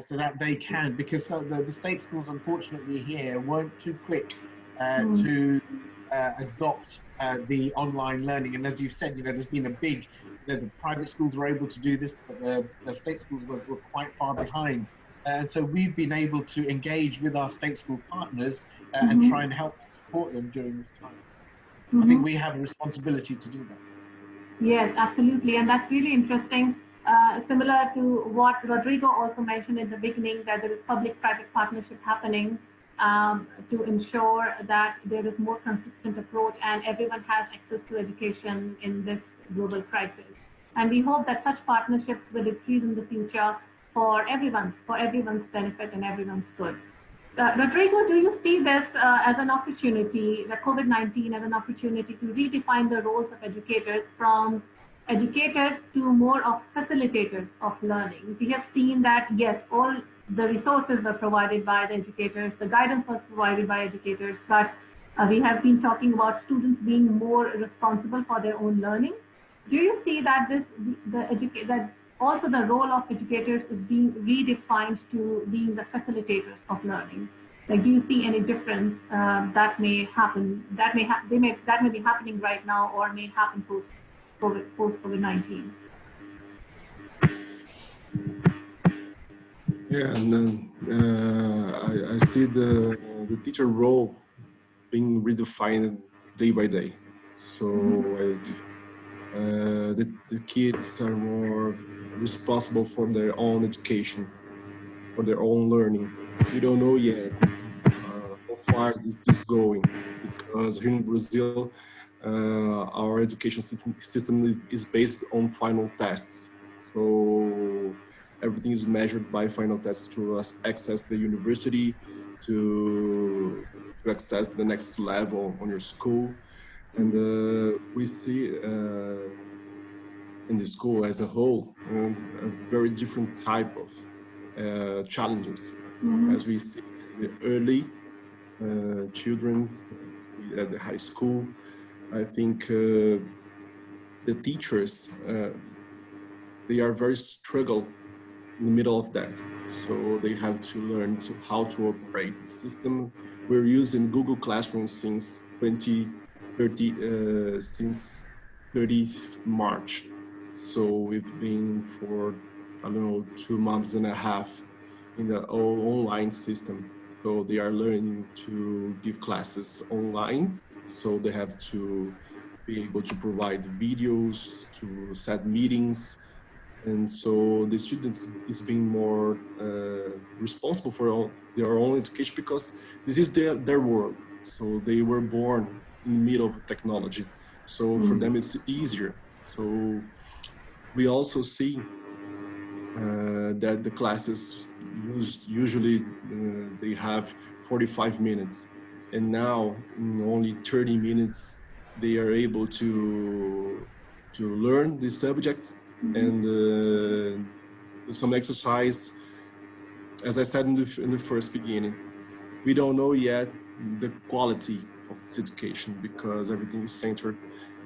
so that they can, because the state schools, unfortunately, here weren't too quick to adopt the online learning. And as you've said, there's been a big, the private schools were able to do this, but the state schools were quite far behind. And so we've been able to engage with our state school partners and try and help support them during this time. I think we have a responsibility to do that. Yes, absolutely. And that's really interesting. Similar to what Rodrigo also mentioned in the beginning, that there is public-private partnership happening to ensure that there is more consistent approach and everyone has access to education in this global crisis. And we hope that such partnerships will increase in the future for everyone's benefit and everyone's good. Rodrigo, do you see this as an opportunity, the COVID-19 as an opportunity to redefine the roles of educators from educators to more of facilitators of learning? We have seen that, yes, all the resources were provided by the educators, the guidance was provided by educators, but we have been talking about students being more responsible for their own learning. Do you see that that also the role of educators is being redefined to being the facilitators of learning? Like, do you see any difference that may happen, that may be happening right now or may happen post COVID-19? Yeah, and then I see the teacher role being redefined day by day. So the kids are more responsible for their own education, for their own learning. We don't know yet how far is this going, because here in Brazil, our education system is based on final tests. So everything is measured by final tests to access the university, to access the next level on your school. And we see in the school as a whole a very different type of challenges. As we see the early children at the high school. I think the teachers, they are very struggle in the middle of that. So they have to learn how to operate the system. We're using Google Classroom since 30th March. So we've been for, I don't know, 2.5 months in the online system. So they are learning to give classes online. So they have to be able to provide videos, to set meetings. And so the students is being more responsible for their own education, because this is their world. So they were born in the middle of technology. So for them, it's easier. So we also see that the classes usually they have 45 minutes. And now in only 30 minutes, they are able to learn the subject and do some exercise. As I said in the first beginning, we don't know yet the quality of this education, because everything is centered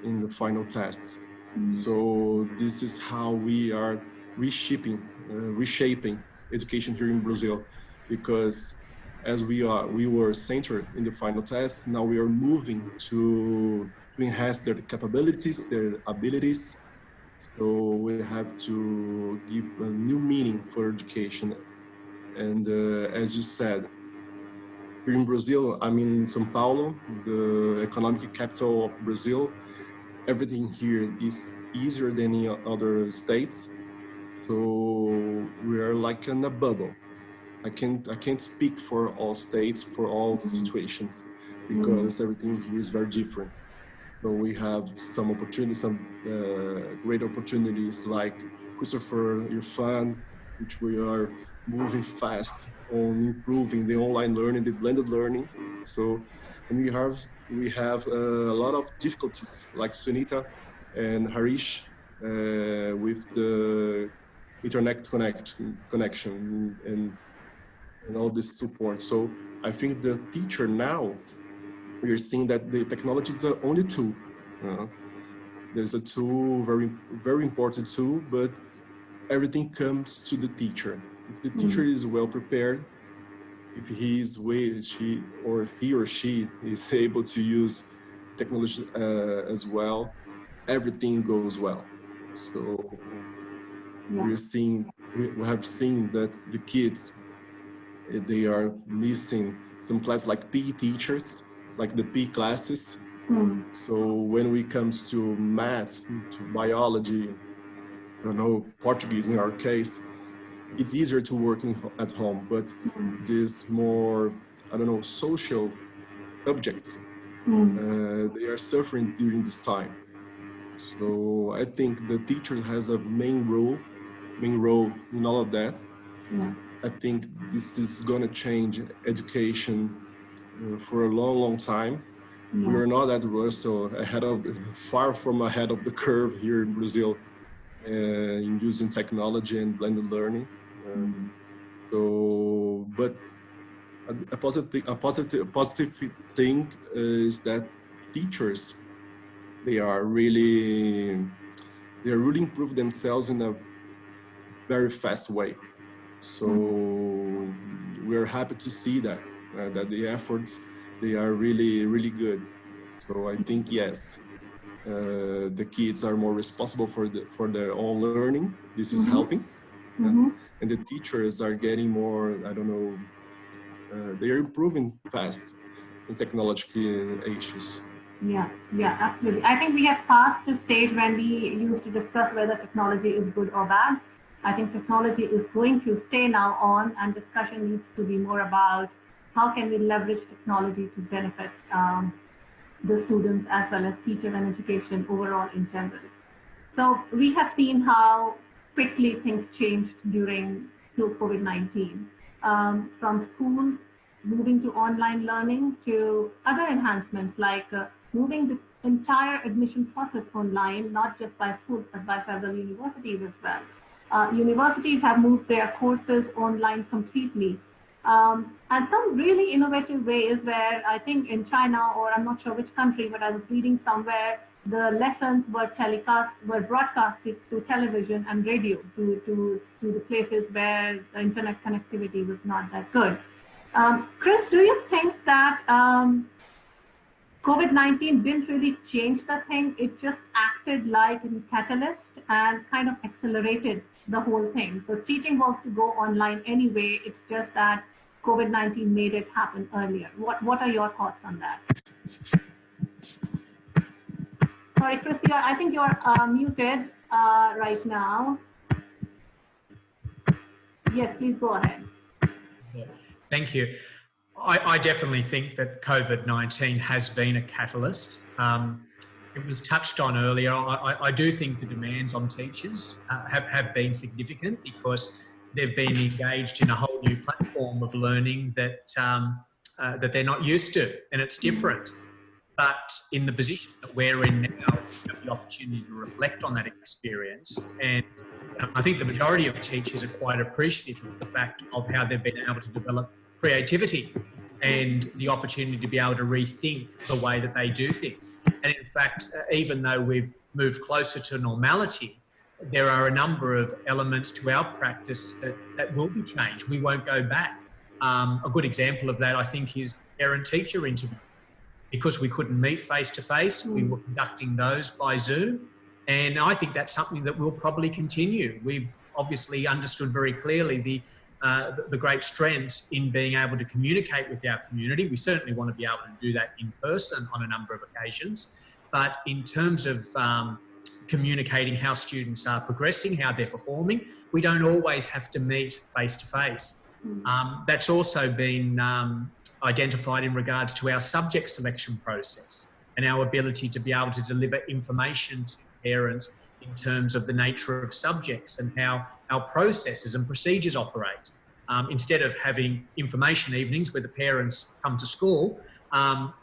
in the final tests. So this is how we are reshaping education here in Brazil, because as we were centered in the final tests, now we are moving to enhance their capabilities, their abilities. So we have to give a new meaning for education. And as you said, here in Brazil, I'm in São Paulo, the economic capital of Brazil. Everything here is easier than in other states. So we are like in a bubble. I can't speak for all states, for all situations, because everything here is very different. So we have some opportunities, some great opportunities like Christopher, your fund, which we are moving fast on improving the online learning, the blended learning. So, and we have a lot of difficulties, like Sunita and Harish, with the internet connection and all this support. So I think the teacher now, we are seeing that the technology is the only tool. There's a tool, very important tool, but everything comes to the teacher. If the teacher is well prepared, if he or she is able to use technology as well, everything goes well. So we have seen that the kids, they are missing some classes like PE teachers, like the PE classes. So when it comes to math, to biology, I don't know, Portuguese in our case, it's easier to work at home, but this more, I don't know, social subjects, they are suffering during this time. So I think the teacher has a main role in all of that. I think this is going to change education for a long time. We are not at Russell far from ahead of the curve here in Brazil in using technology and blended learning. So, but a positive thing is that teachers, they really improve themselves in a very fast way. So we're happy to see that the efforts, they are really good. So I think yes, the kids are more responsible for their own learning. This is helping, and the teachers are getting more, I don't know, they are improving fast in technological issues. Yeah, absolutely. I think we have passed the stage when we used to discuss whether technology is good or bad. I think technology is going to stay now on, and discussion needs to be more about how can we leverage technology to benefit the students as well as teachers and education overall in general. So we have seen how quickly things changed during COVID-19, from schools moving to online learning to other enhancements like moving the entire admission process online, not just by schools, but by several universities as well. Universities have moved their courses online completely. And some really innovative ways where I think in China, or I'm not sure which country, but I was reading somewhere, the lessons were broadcasted through television and radio to the places where the internet connectivity was not that good. Chris, do you think that COVID-19 didn't really change the thing? It just acted like a catalyst and kind of accelerated the whole thing. So teaching was to go online anyway. It's just that COVID-19 made it happen earlier. What are your thoughts on that? Sorry, Chris, I think you're muted right now. Yes, please go ahead. Thank you. I definitely think that COVID-19 has been a catalyst. It was touched on earlier. I do think the demands on teachers have been significant because they've been engaged in a whole new platform of learning that they're not used to, and it's different. But in the position that we're in now, we have the opportunity to reflect on that experience. And I think the majority of teachers are quite appreciative of the fact of how they've been able to develop creativity and the opportunity to be able to rethink the way that they do things. And in fact, even though we've moved closer to normality, there are a number of elements to our practice that will be changed. We won't go back. A good example of that, I think, is parent-teacher interviews. Because we couldn't meet face-to-face, we were conducting those by Zoom. And I think that's something that will probably continue. We've obviously understood very clearly the great strengths in being able to communicate with our community. We certainly want to be able to do that in person on a number of occasions. But in terms of communicating how students are progressing, how they're performing, we don't always have to meet face-to-face. That's also been identified in regards to our subject selection process and our ability to be able to deliver information to parents in terms of the nature of subjects and how our processes and procedures operate. instead of having information evenings where the parents come to school,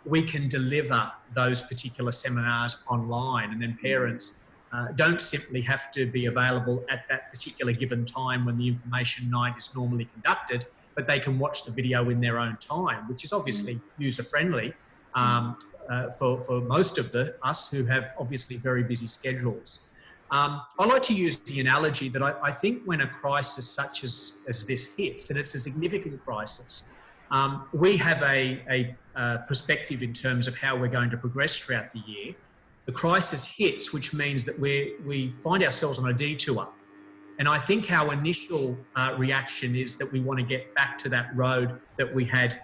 we can deliver those particular seminars online, and then parents don't simply have to be available at that particular given time when the information night is normally conducted, but they can watch the video in their own time, which is obviously user-friendly for most of us who have obviously very busy schedules. I like to use the analogy that I think when a crisis such as this hits, and it's a significant crisis, we have a perspective in terms of how we're going to progress throughout the year. The crisis hits, which means that we find ourselves on a detour. And I think our initial reaction is that we want to get back to that road that we had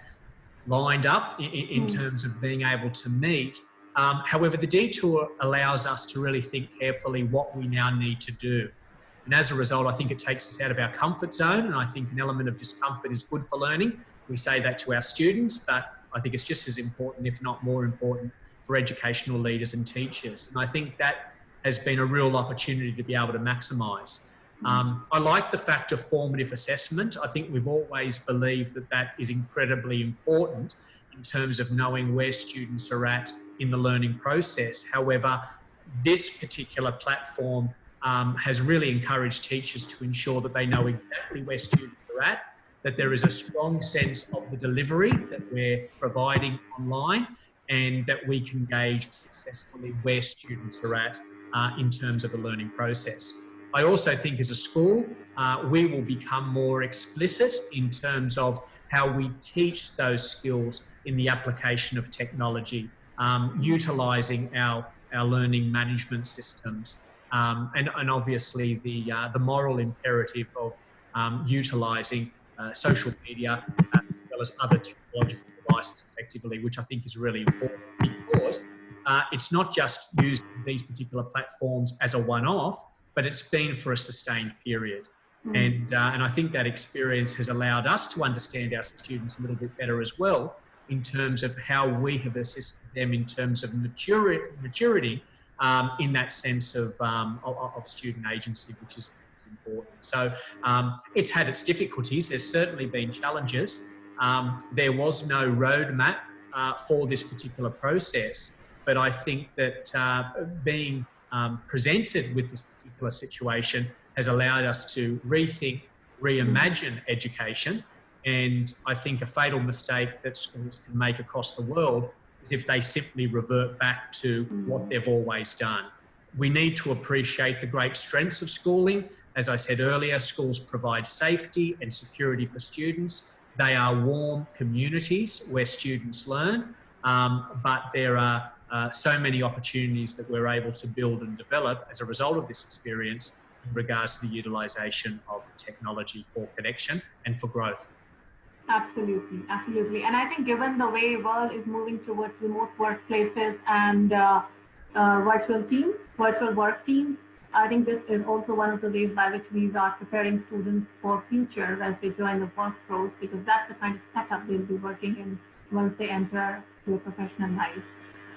lined up in terms of being able to meet. However, the detour allows us to really think carefully what we now need to do. And as a result, I think it takes us out of our comfort zone. And I think an element of discomfort is good for learning. We say that to our students, but I think it's just as important, if not more important, for educational leaders and teachers. And I think that has been a real opportunity to be able to maximise. I like the fact of formative assessment. I think we've always believed that that is incredibly important in terms of knowing where students are at in the learning process. However, this particular platform has really encouraged teachers to ensure that they know exactly where students are at, that there is a strong sense of the delivery that we're providing online, and that we can gauge successfully where students are at in terms of the learning process. I also think as a school, we will become more explicit in terms of how we teach those skills in the application of technology, utilising our learning management systems, and obviously the moral imperative of utilising social media as well as other technological devices effectively, which I think is really important, because it's not just using these particular platforms as a one-off, but it's been for a sustained period. And I think that experience has allowed us to understand our students a little bit better as well, in terms of how we have assisted them in terms of maturity in that sense of student agency, which is important. So it's had its difficulties. There's certainly been challenges. There was no roadmap for this particular process, but I think that being presented with this particular situation has allowed us to rethink, reimagine education. And I think a fatal mistake that schools can make across the world is if they simply revert back to what they've always done. We need to appreciate the great strengths of schooling. As I said earlier, schools provide safety and security for students. They are warm communities where students learn, but there are so many opportunities that we're able to build and develop as a result of this experience in regards to the utilisation of technology for connection and for growth. Absolutely, absolutely. And I think given the way world is moving towards remote workplaces and virtual work teams, I think this is also one of the ways by which we are preparing students for future as they join the workforce, because that's the kind of setup they'll be working in once they enter their professional life.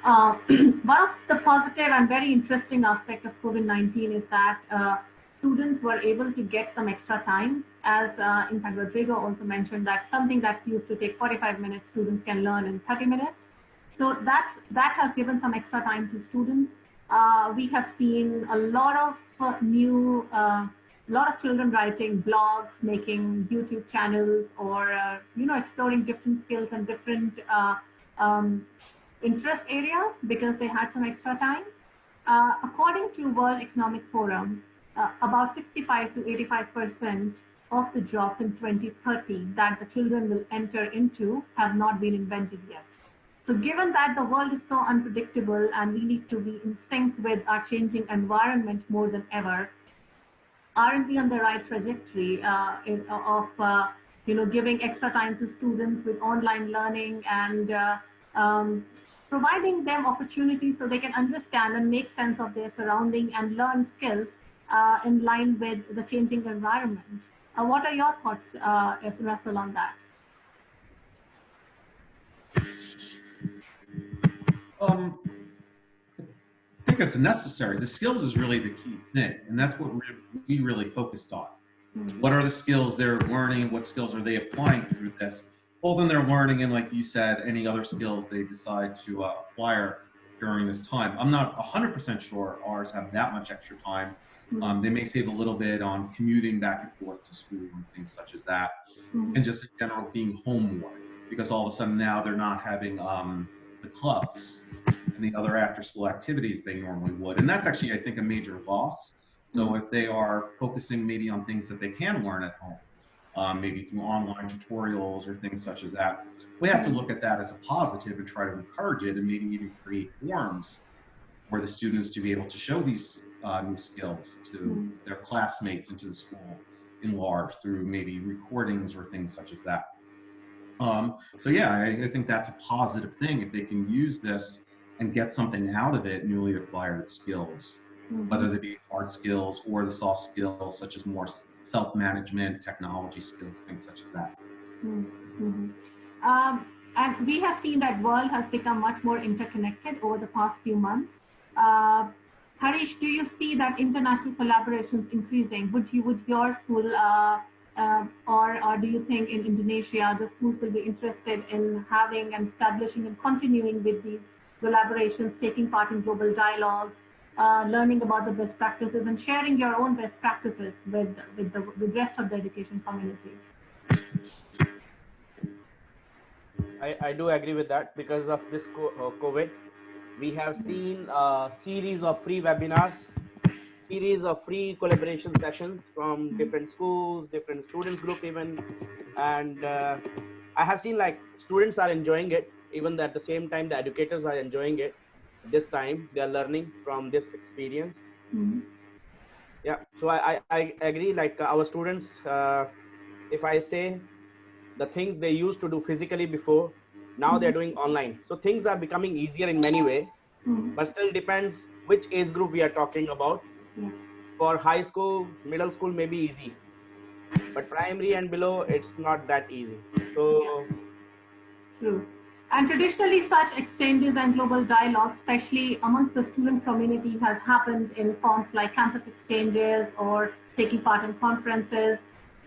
One of the positive and very interesting aspect of COVID-19 is that students were able to get some extra time. As in fact, Rodrigo also mentioned that something that used to take 45 minutes, students can learn in 30 minutes. So that has given some extra time to students. We have seen a lot of lot of children writing blogs, making YouTube channels, or exploring different skills and different interest areas because they had some extra time. According to World Economic Forum, about 65 to 85% of the jobs in 2030 that the children will enter into have not been invented yet. So given that the world is so unpredictable and we need to be in sync with our changing environment more than ever, aren't we on the right trajectory of giving extra time to students with online learning and providing them opportunities so they can understand and make sense of their surrounding and learn skills in line with the changing environment? What are your thoughts, Russell, on that? I think it's necessary. The skills is really the key thing, and that's what we really focused on. What are the skills they're learning? What skills are they applying through this? Both in their learning and, like you said, any other skills they decide to acquire during this time. I'm not 100% sure ours have that much extra time. They may save a little bit on commuting back and forth to school and things such as that, and just in general being home more, because all of a sudden now they're not having the clubs and the other after-school activities they normally would, and that's actually, I think, a major loss. So if they are focusing maybe on things that they can learn at home, maybe through online tutorials or things such as that, we have to look at that as a positive and try to encourage it, and maybe even create forums for the students to be able to show these new skills to their classmates and to the school in large through maybe recordings or things such as that. So yeah, I think that's a positive thing if they can use this and get something out of it, newly acquired skills, whether they be hard skills or the soft skills such as more self-management, technology skills, things such as that. And we have seen that world has become much more interconnected over the past few months. Harish, do you see that international collaborations increasing? Would your school, or do you think in Indonesia, the schools will be interested in having and establishing and continuing with these collaborations, taking part in global dialogues, learning about the best practices and sharing your own best practices with the rest of the education community? I do agree with that. Because of this COVID, we have seen a series of free webinars, series of free collaboration sessions from different schools, different students group even, and I have seen like students are enjoying it. Even at the same time, the educators are enjoying it. This time they are learning from this experience. Yeah, so I agree. Like our students, if I say the things they used to do physically before, now they're doing online. So things are becoming easier in many ways, but still depends which age group we are talking about. For high school, middle school may be easy, but primary and below, it's not that easy. So true. And traditionally, such exchanges and global dialogue, especially amongst the student community, has happened in forms like campus exchanges or taking part in conferences.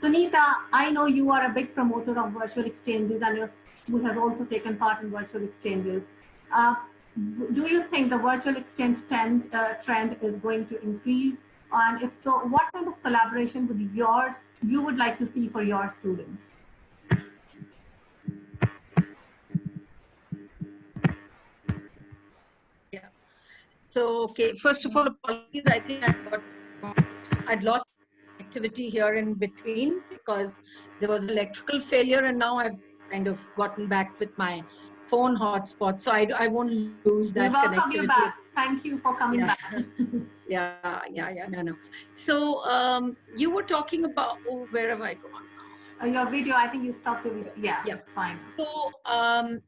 Sunita, I know you are a big promoter of virtual exchanges, and your school has also taken part in virtual exchanges. Do you think the virtual exchange trend is going to increase? And if so, what kind of collaboration you would like to see for your students? Yeah. So, okay, first of all, apologies. I think I'd lost activity here in between because there was electrical failure, and now I've kind of gotten back with my phone hotspot, so I won't lose that connectivity. Welcome you back. Thank you for coming back. No. So you were talking about, where have I gone now? Your video, I think you stopped the video. Yeah, it's fine. So I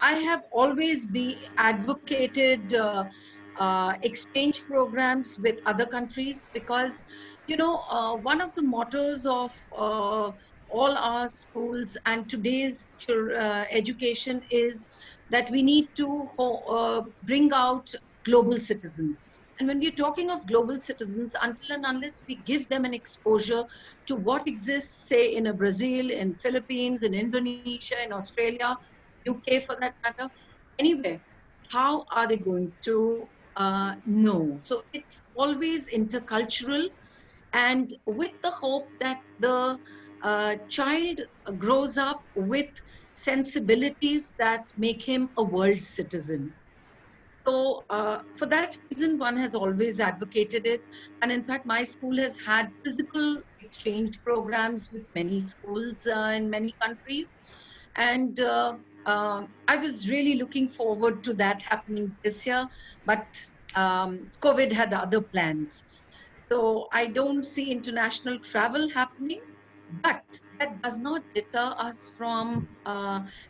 have always advocated exchange programs with other countries because, one of the mottos of all our schools and today's education is that we need to bring out global citizens. And when we're talking of global citizens, until and unless we give them an exposure to what exists, say, in Brazil, in Philippines, in Indonesia, in Australia, UK for that matter, anywhere, how are they going to know? So it's always intercultural, and with the hope that the child grows up with sensibilities that make him a world citizen. So for that reason, one has always advocated it. And in fact, my school has had physical exchange programs with many schools in many countries. And I was really looking forward to that happening this year, but COVID had other plans. So I don't see international travel happening, but that does not deter us from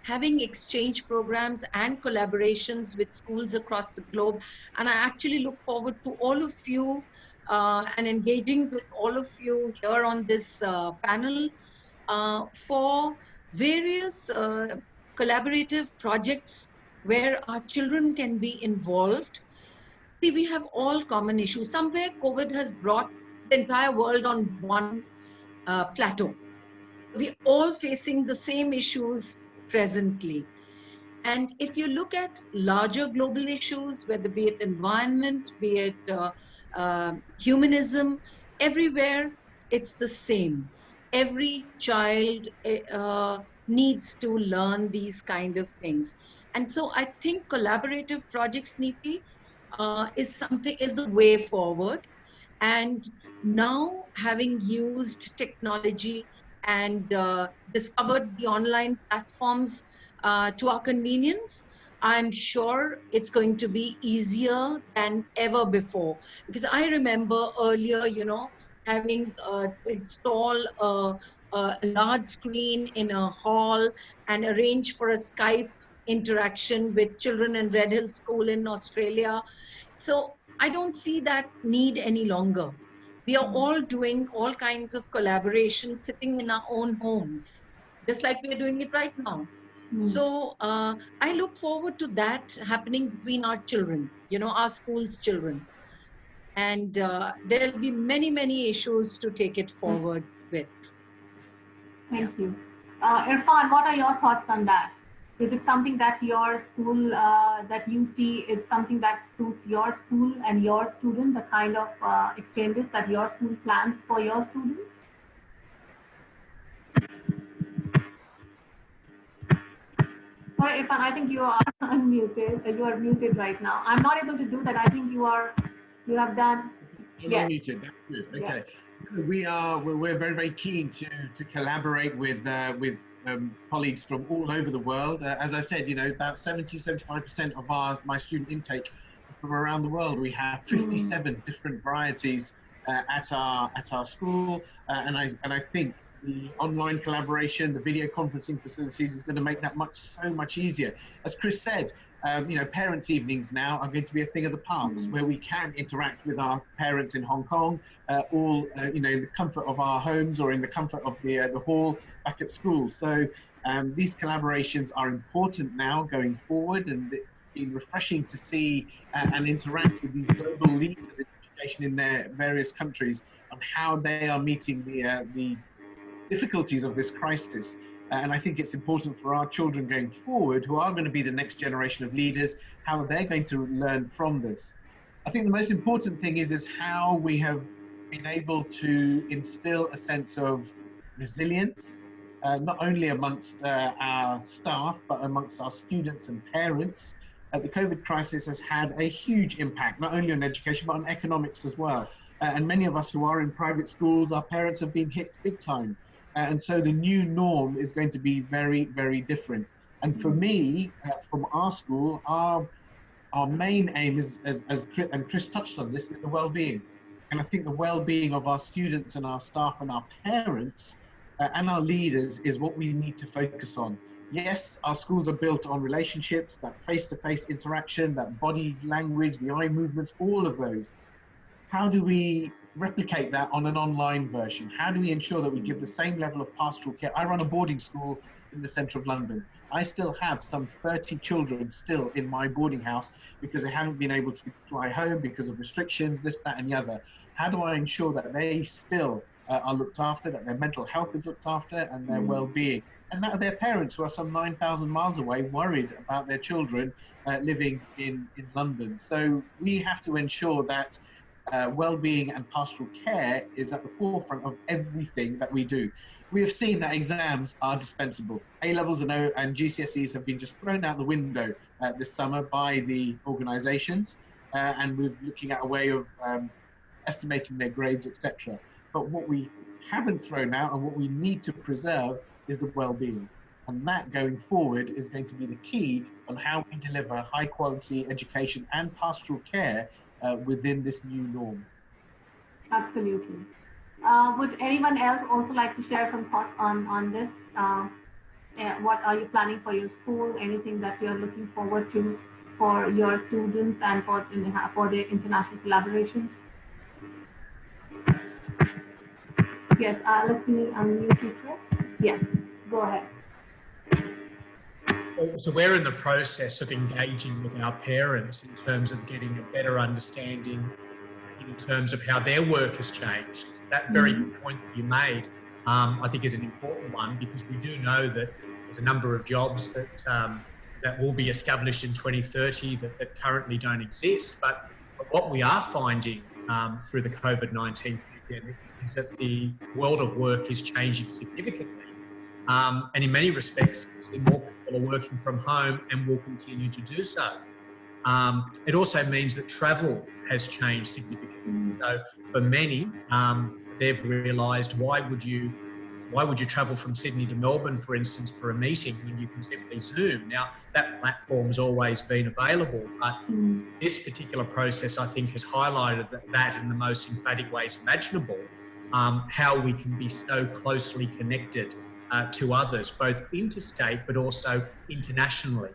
having exchange programs and collaborations with schools across the globe. And I actually look forward to all of you and engaging with all of you here on this panel for various collaborative projects where our children can be involved. See, we have all common issues. Somewhere COVID has brought the entire world on one plateau. We're all facing the same issues presently. And if you look at larger global issues, whether be it environment, be it humanism, everywhere it's the same. Every child needs to learn these kind of things. And so I think collaborative projects, Neeti, is the way forward. And now, having used technology and discovered the online platforms to our convenience, I'm sure it's going to be easier than ever before. Because I remember earlier, having to install a large screen in a hall and arrange for a Skype interaction with children in Red Hill School in Australia. So I don't see that need any longer. We are all doing all kinds of collaboration sitting in our own homes, just like we're doing it right now. So I look forward to that happening between our children, our school's children. And there'll be many, many issues to take it forward with. Thank you. Irfan, what are your thoughts on that? Is it something that your school, that you see is something that suits your school and your student, the kind of exchanges that your school plans for your students? Sorry, Irfan, I think you are unmuted. You are muted right now. I'm not able to do that. I think you have done. Yes. Muted. That's good. Okay. Yeah. We're very, very keen to collaborate with colleagues from all over the world. As I said, about 70-75% of my student intake from around the world. We have 57 different varieties at our school, and I think the online collaboration, the video conferencing facilities is going to make that so much easier. As Chris said, parents' evenings now are going to be a thing of the past, where we can interact with our parents in Hong Kong, all in the comfort of our homes or in the comfort of the hall back at school. So these collaborations are important now going forward, and it's been refreshing to see and interact with these global leaders in education in their various countries on how they are meeting the difficulties of this crisis. And I think it's important for our children going forward, who are going to be the next generation of leaders, how they're going to learn from this. I think the most important thing is how we have been able to instill a sense of resilience, not only amongst our staff, but amongst our students and parents. The COVID crisis has had a huge impact, not only on education, but on economics as well. And many of us who are in private schools, our parents have been hit big time. And so the new norm is going to be very, very different. And for me, from our school, our main aim is, as Chris touched on this, is the well-being. And I think the well-being of our students and our staff and our parents and our leaders is what we need to focus on. Yes, our schools are built on relationships, that face-to-face interaction, that body language, the eye movements, all of those. How do we replicate that on an online version? How do we ensure that we give the same level of pastoral care? I run a boarding school in the centre of London. I still have some 30 children still in my boarding house because they haven't been able to fly home because of restrictions, this, that, and the other. How do I ensure that they still are looked after, that their mental health is looked after, and their well-being? And that their parents, who are some 9,000 miles away, worried about their children living in London. So we have to ensure that well-being and pastoral care is at the forefront of everything that we do. We have seen that exams are dispensable. A-levels and GCSEs have been just thrown out the window this summer by the organisations, and we're looking at a way of estimating their grades, etc. But what we haven't thrown out and what we need to preserve is the well-being. And that going forward is going to be the key on how we deliver high-quality education and pastoral care within this new norm. Absolutely. Would anyone else also like to share some thoughts on this? What are you planning for your school? Anything that you're looking forward to for your students and for the international collaborations? Yes, let me unmute you, Chris. Yeah, go ahead. So we're in the process of engaging with our parents in terms of getting a better understanding in terms of how their work has changed. That very point that you made, I think is an important one, because we do know that there's a number of jobs that will be established in 2030 that currently don't exist. But what we are finding through the COVID-19 pandemic is that the world of work is changing significantly. And in many respects, more people are working from home and will continue to do so. It also means that travel has changed significantly. So for many, they've realised, why would you travel from Sydney to Melbourne, for instance, for a meeting when you can simply Zoom? Now, that platform's always been available, but this particular process, I think, has highlighted that in the most emphatic ways imaginable, how we can be so closely connected to others, both interstate but also internationally.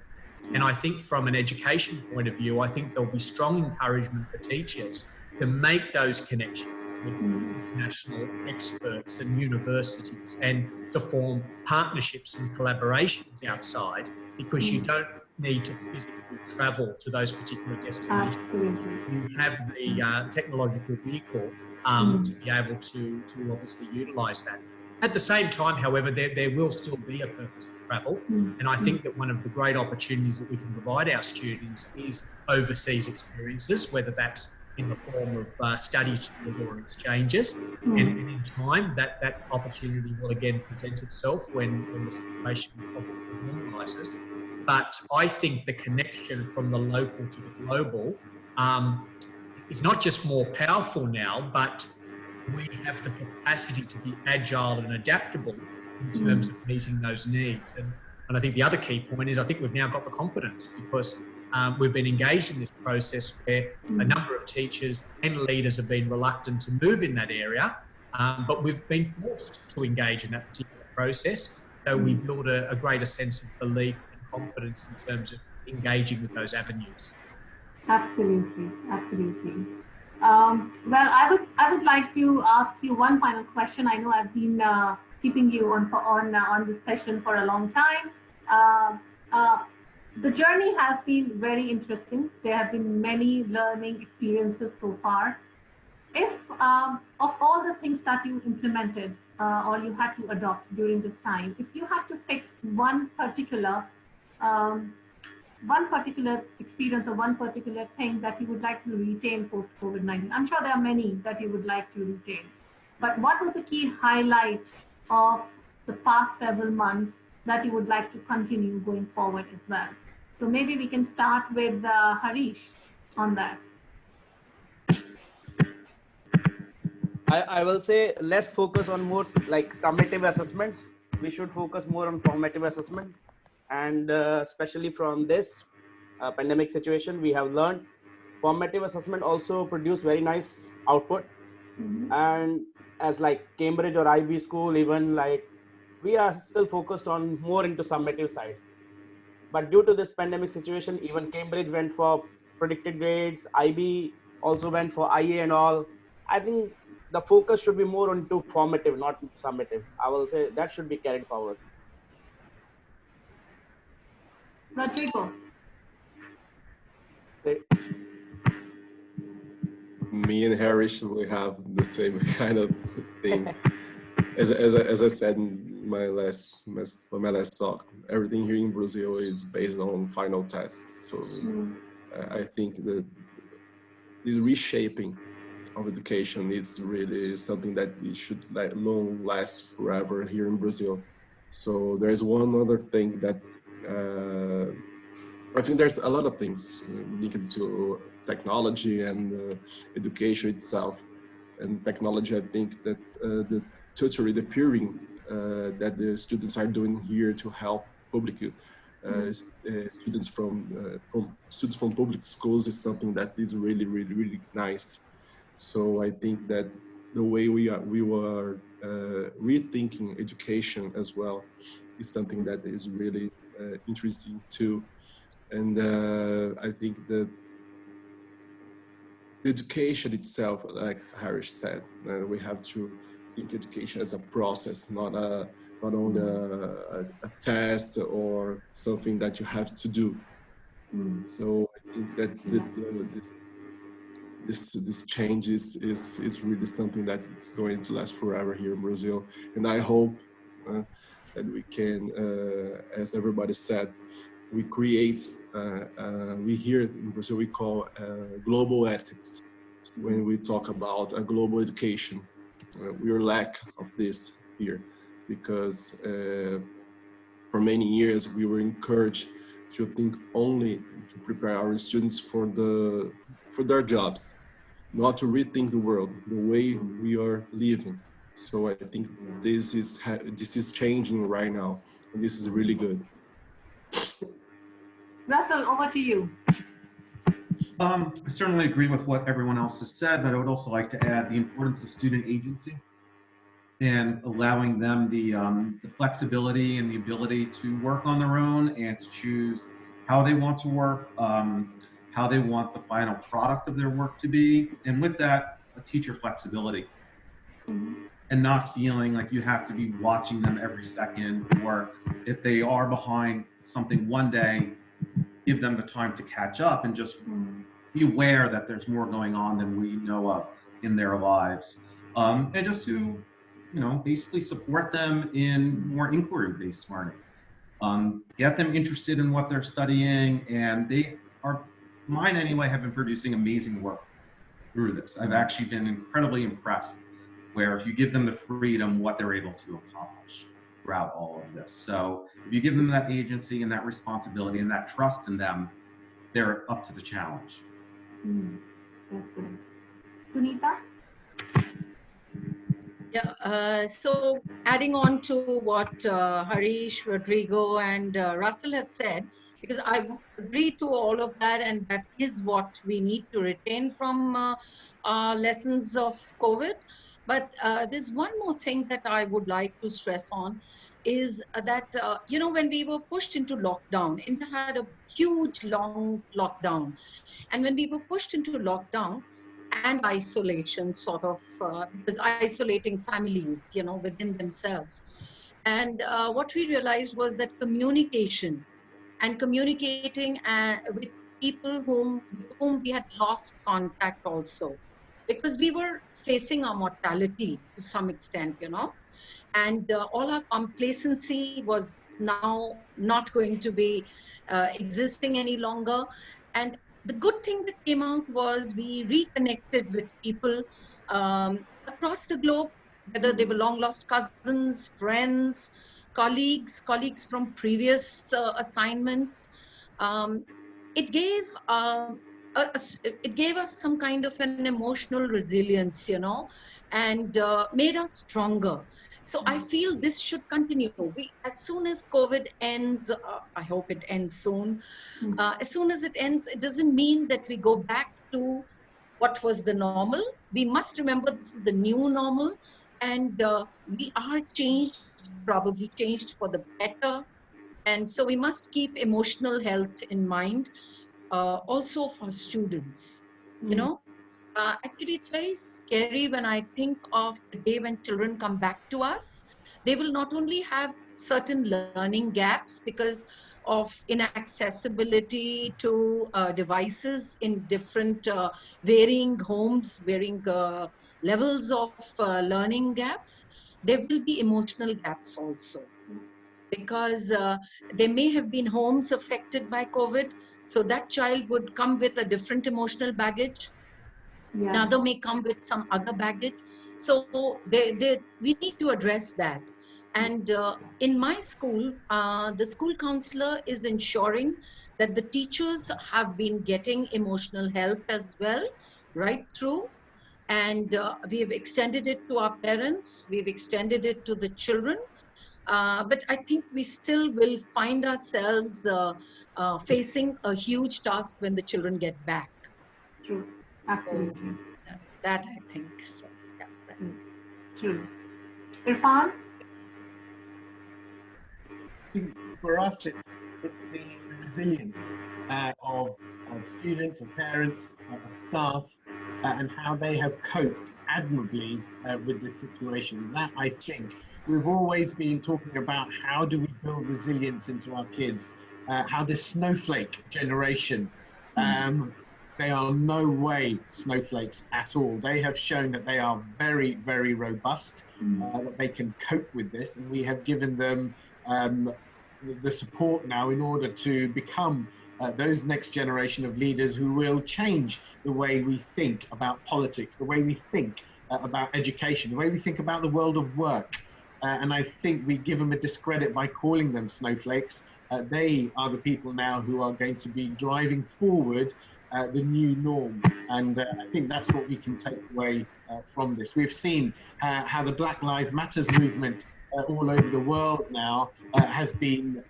And I think from an education point of view, I think there'll be strong encouragement for teachers to make those connections with international experts and universities, and to form partnerships and collaborations outside, because you don't need to physically travel to those particular destinations. Absolutely. You have the technological vehicle to be able to obviously utilise that. At the same time, however, there will still be a purpose to travel. And I think that one of the great opportunities that we can provide our students is overseas experiences, whether that's in the form of study tours or exchanges. And in time, that opportunity will again present itself when the situation obviously normalises. But I think the connection from the local to the global is not just more powerful now, but we have the capacity to be agile and adaptable in terms of meeting those needs. And I think the other key point is, I think we've now got the confidence, because we've been engaged in this process where a number of teachers and leaders have been reluctant to move in that area, but we've been forced to engage in that particular process. So we build a greater sense of belief and confidence in terms of engaging with those avenues. Absolutely, absolutely. Well, I would like to ask you one final question. I know I've been keeping you on this session for a long time. The journey has been very interesting. There have been many learning experiences so far. If of all the things that you implemented or you had to adopt during this time, if you had to pick one particular experience or one particular thing that you would like to retain post COVID-19, I'm sure there are many that you would like to retain, but what was the key highlight of the past several months that you would like to continue going forward as well? So maybe we can start with Harish on that. I will say let's focus on more like summative assessments. We should focus more on formative assessment, and especially from this pandemic situation, we have learned formative assessment also produce very nice output. And as like Cambridge or IB school, even like we are still focused on more into summative side. But due to this pandemic situation, even Cambridge went for predicted grades, IB also went for IA and all. I think the focus should be more into formative, not summative. I will say that should be carried forward. Rodrigo. Me and Harish, we have the same kind of thing. As I said in my last talk, everything here in Brazil is based on final tests. So I think that this reshaping of education is really something that it should long last forever here in Brazil. So there's one other thing that I think there's a lot of things linked to technology and education itself. And technology, I think that the tutoring, the peering that the students are doing here to help public students from public schools is something that is really, really, really nice. So I think that the way we were rethinking education as well is something that is really interesting too. And I think the education itself, like Harish said, we have to think education as a process, not only a test or something that you have to do. So I think that this change is really something that it's going to last forever here in Brazil. And I hope that we can, as everybody said, we create, we here in Brazil, we call global ethics. When we talk about a global education, we are lack of this here, because for many years we were encouraged to think only to prepare our students for their jobs, not to rethink the world, the way we are living. So I think this is changing right now, and this is really good. Russell, over to you. I certainly agree with what everyone else has said, but I would also like to add the importance of student agency and allowing them the flexibility and the ability to work on their own and to choose how they want to work, how they want the final product of their work to be, and with that, a teacher flexibility. And not feeling like you have to be watching them every second, or if they are behind something one day, give them the time to catch up and just be aware that there's more going on than we know of in their lives. And just to, basically support them in more inquiry-based learning. Get them interested in what they're studying, and mine anyway, have been producing amazing work through this. I've actually been incredibly impressed where if you give them the freedom, what they're able to accomplish throughout all of this. So if you give them that agency and that responsibility and that trust in them, they're up to the challenge. That's good. Sunita? Yeah, so adding on to what Harish, Rodrigo, and Russell have said, because I agree to all of that, and that is what we need to retain from lessons of COVID. But there's one more thing that I would like to stress on is that, when we were pushed into lockdown, India had a huge, long lockdown. And when we were pushed into lockdown, and isolation sort of because isolating families within themselves, and what we realized was that communication and communicating with people with whom we had lost contact also, because we were facing our mortality to some extent, and all our complacency was now not going to be existing any longer. And the good thing that came out was we reconnected with people across the globe, whether they were long lost cousins, friends, colleagues from previous assignments. Um, it gave it gave us some kind of an emotional resilience, and made us stronger. So I feel this should continue. As soon as COVID ends, I hope it ends soon. As soon as it ends, it doesn't mean that we go back to what was the normal. We must remember this is the new normal, and we are changed, probably changed for the better. And so we must keep emotional health in mind, also for students. Actually, it's very scary when I think of the day when children come back to us. They will not only have certain learning gaps because of inaccessibility to devices in different varying homes, varying levels of learning gaps. There will be emotional gaps also, because they may have been homes affected by COVID. So that child would come with a different emotional baggage. Yeah. Another may come with some other baggage. So we need to address that. And in my school, the school counselor is ensuring that the teachers have been getting emotional help as well, right through. And we have extended it to our parents, we've extended it to the children. But I think we still will find ourselves facing a huge task when the children get back. True. Absolutely. That I think so. Yeah. True. Irfan? For us, it's the resilience of students, of parents, of staff, and how they have coped admirably with this situation. That, I think, we've always been talking about how do we build resilience into our kids, how this snowflake generation they are no way snowflakes at all. They have shown that they are very, very robust, that they can cope with this, and we have given them the support now in order to become those next generation of leaders who will change the way we think about politics, the way we think about education, the way we think about the world of work. And I think we give them a discredit by calling them snowflakes. They are the people now who are going to be driving forward the new norm. And I think that's what we can take away from this. We've seen how the Black Lives Matters movement all over the world now has been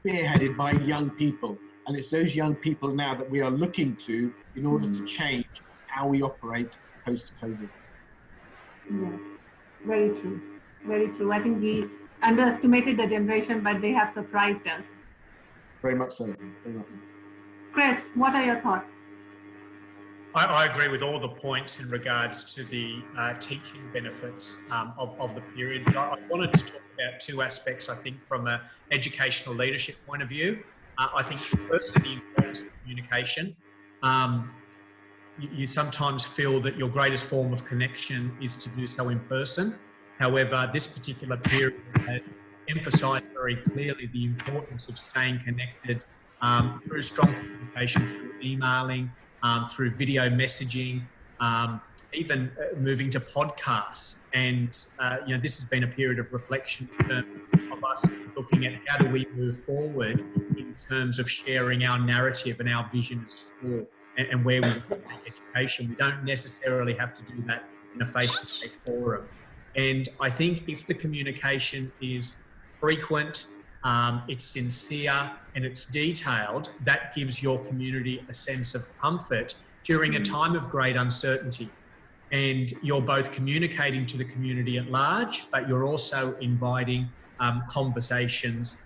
spearheaded by young people. And it's those young people now that we are looking to in order to change how we operate post-COVID. Yes, very true. Very true. I think we underestimated the generation, but they have surprised us. Very much so. Very much so. Chris, what are your thoughts? I agree with all the points in regards to the teaching benefits of the period. But I wanted to talk about two aspects, I think, from an educational leadership point of view. I think firstly, the importance of communication. You sometimes feel that your greatest form of connection is to do so in person. However, this particular period has emphasised very clearly the importance of staying connected through strong communication, through emailing, through video messaging, even moving to podcasts. And this has been a period of reflection in terms of us looking at how do we move forward in terms of sharing our narrative and our vision as a school and where we want to take education. We don't necessarily have to do that in a face-to-face forum. And I think if the communication is frequent, it's sincere and it's detailed, that gives your community a sense of comfort during a time of great uncertainty. And you're both communicating to the community at large, but you're also inviting conversations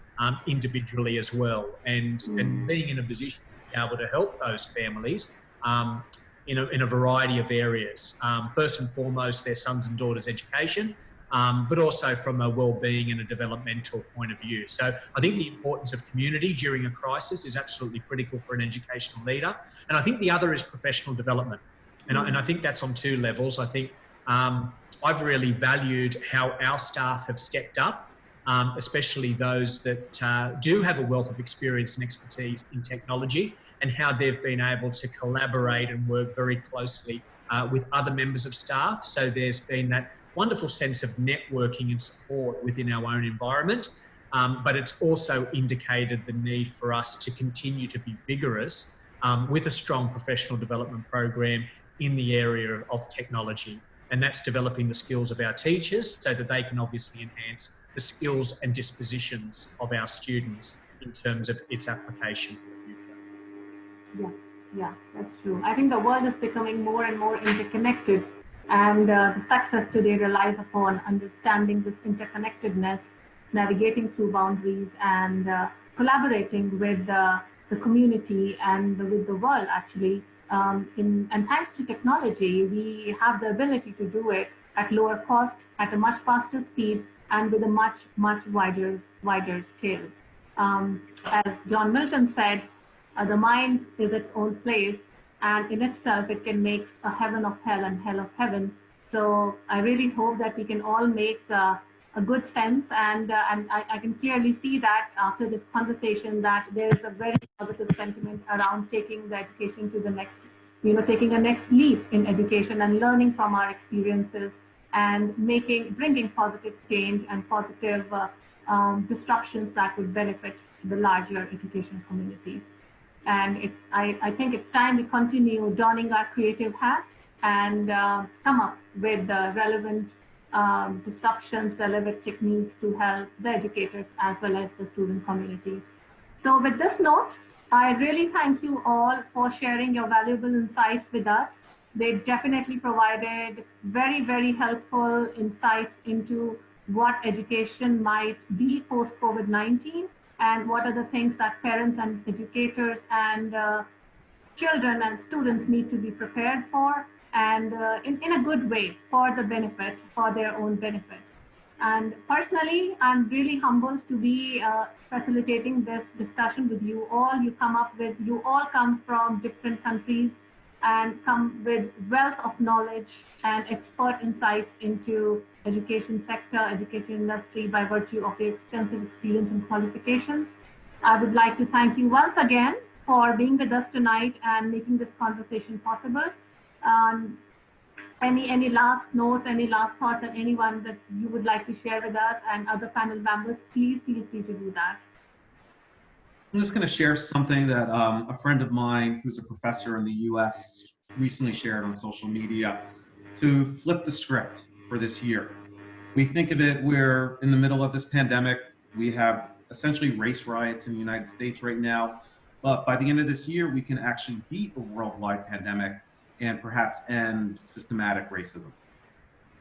individually as well, and being in a position to be able to help those families in a variety of areas. First and foremost, their sons and daughters' education, but also from a well-being and a developmental point of view. So I think the importance of community during a crisis is absolutely critical for an educational leader. And I think the other is professional development. And I think that's on two levels. I think I've really valued how our staff have stepped up, especially those that do have a wealth of experience and expertise in technology, and how they've been able to collaborate and work very closely with other members of staff. So there's been that wonderful sense of networking and support within our own environment, but it's also indicated the need for us to continue to be vigorous with a strong professional development program in the area of technology. And that's developing the skills of our teachers so that they can obviously enhance the skills and dispositions of our students in terms of its application for the future. Yeah, that's true. I think the world is becoming more and more interconnected, and the success today relies upon understanding this interconnectedness, navigating through boundaries, and collaborating with the community and with the world, actually. And thanks to technology, we have the ability to do it at lower cost, at a much faster speed, and with a much wider scale. As John Milton said, the mind is its own place, and in itself, it can make a heaven of hell and hell of heaven. So I really hope that we can all make a good sense, and I can clearly see that after this conversation that there is a very positive sentiment around taking the education to the next, taking a next leap in education and learning from our experiences and bringing positive change and positive disruptions that would benefit the larger education community. And I think it's time we continue donning our creative hats and come up with the relevant disruptions, relevant techniques to help the educators as well as the student community. So with this note, I really thank you all for sharing your valuable insights with us. They definitely provided very helpful insights into what education might be post-COVID-19 and what are the things that parents and educators and children and students need to be prepared for, and in a good way for their own benefit. And personally, I'm really humbled to be facilitating this discussion with you all. You all come from different countries and come with wealth of knowledge and expert insights into education sector, education industry by virtue of your extensive experience and qualifications. I would like to thank you once again for being with us tonight and making this conversation possible. Any last notes, any last thoughts, and anyone that you would like to share with us and other panel members, please feel free to do that. I'm just going to share something that a friend of mine who's a professor in the US recently shared on social media to flip the script for this year. We think of it, we're in the middle of this pandemic. We have essentially race riots in the United States right now. But by the end of this year, we can actually beat a worldwide pandemic and perhaps end systematic racism.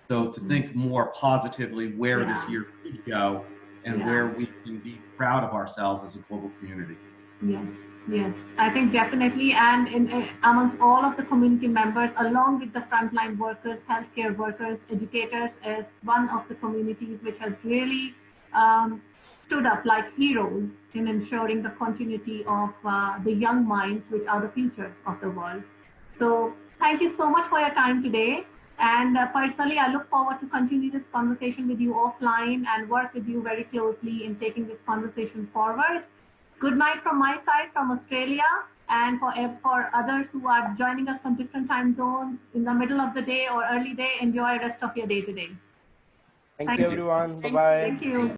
So to think more positively where this year could go and where we can be proud of ourselves as a global community. Yes, yes, I think definitely. And amongst all of the community members, along with the frontline workers, healthcare workers, educators, is one of the communities which has really stood up like heroes in ensuring the continuity of the young minds, which are the future of the world. So thank you so much for your time today. And personally, I look forward to continue this conversation with you offline and work with you very closely in taking this conversation forward. Good night from my side, from Australia, and for others who are joining us from different time zones in the middle of the day or early day, enjoy the rest of your day today. Thank you, everyone. Bye-bye. Thank you.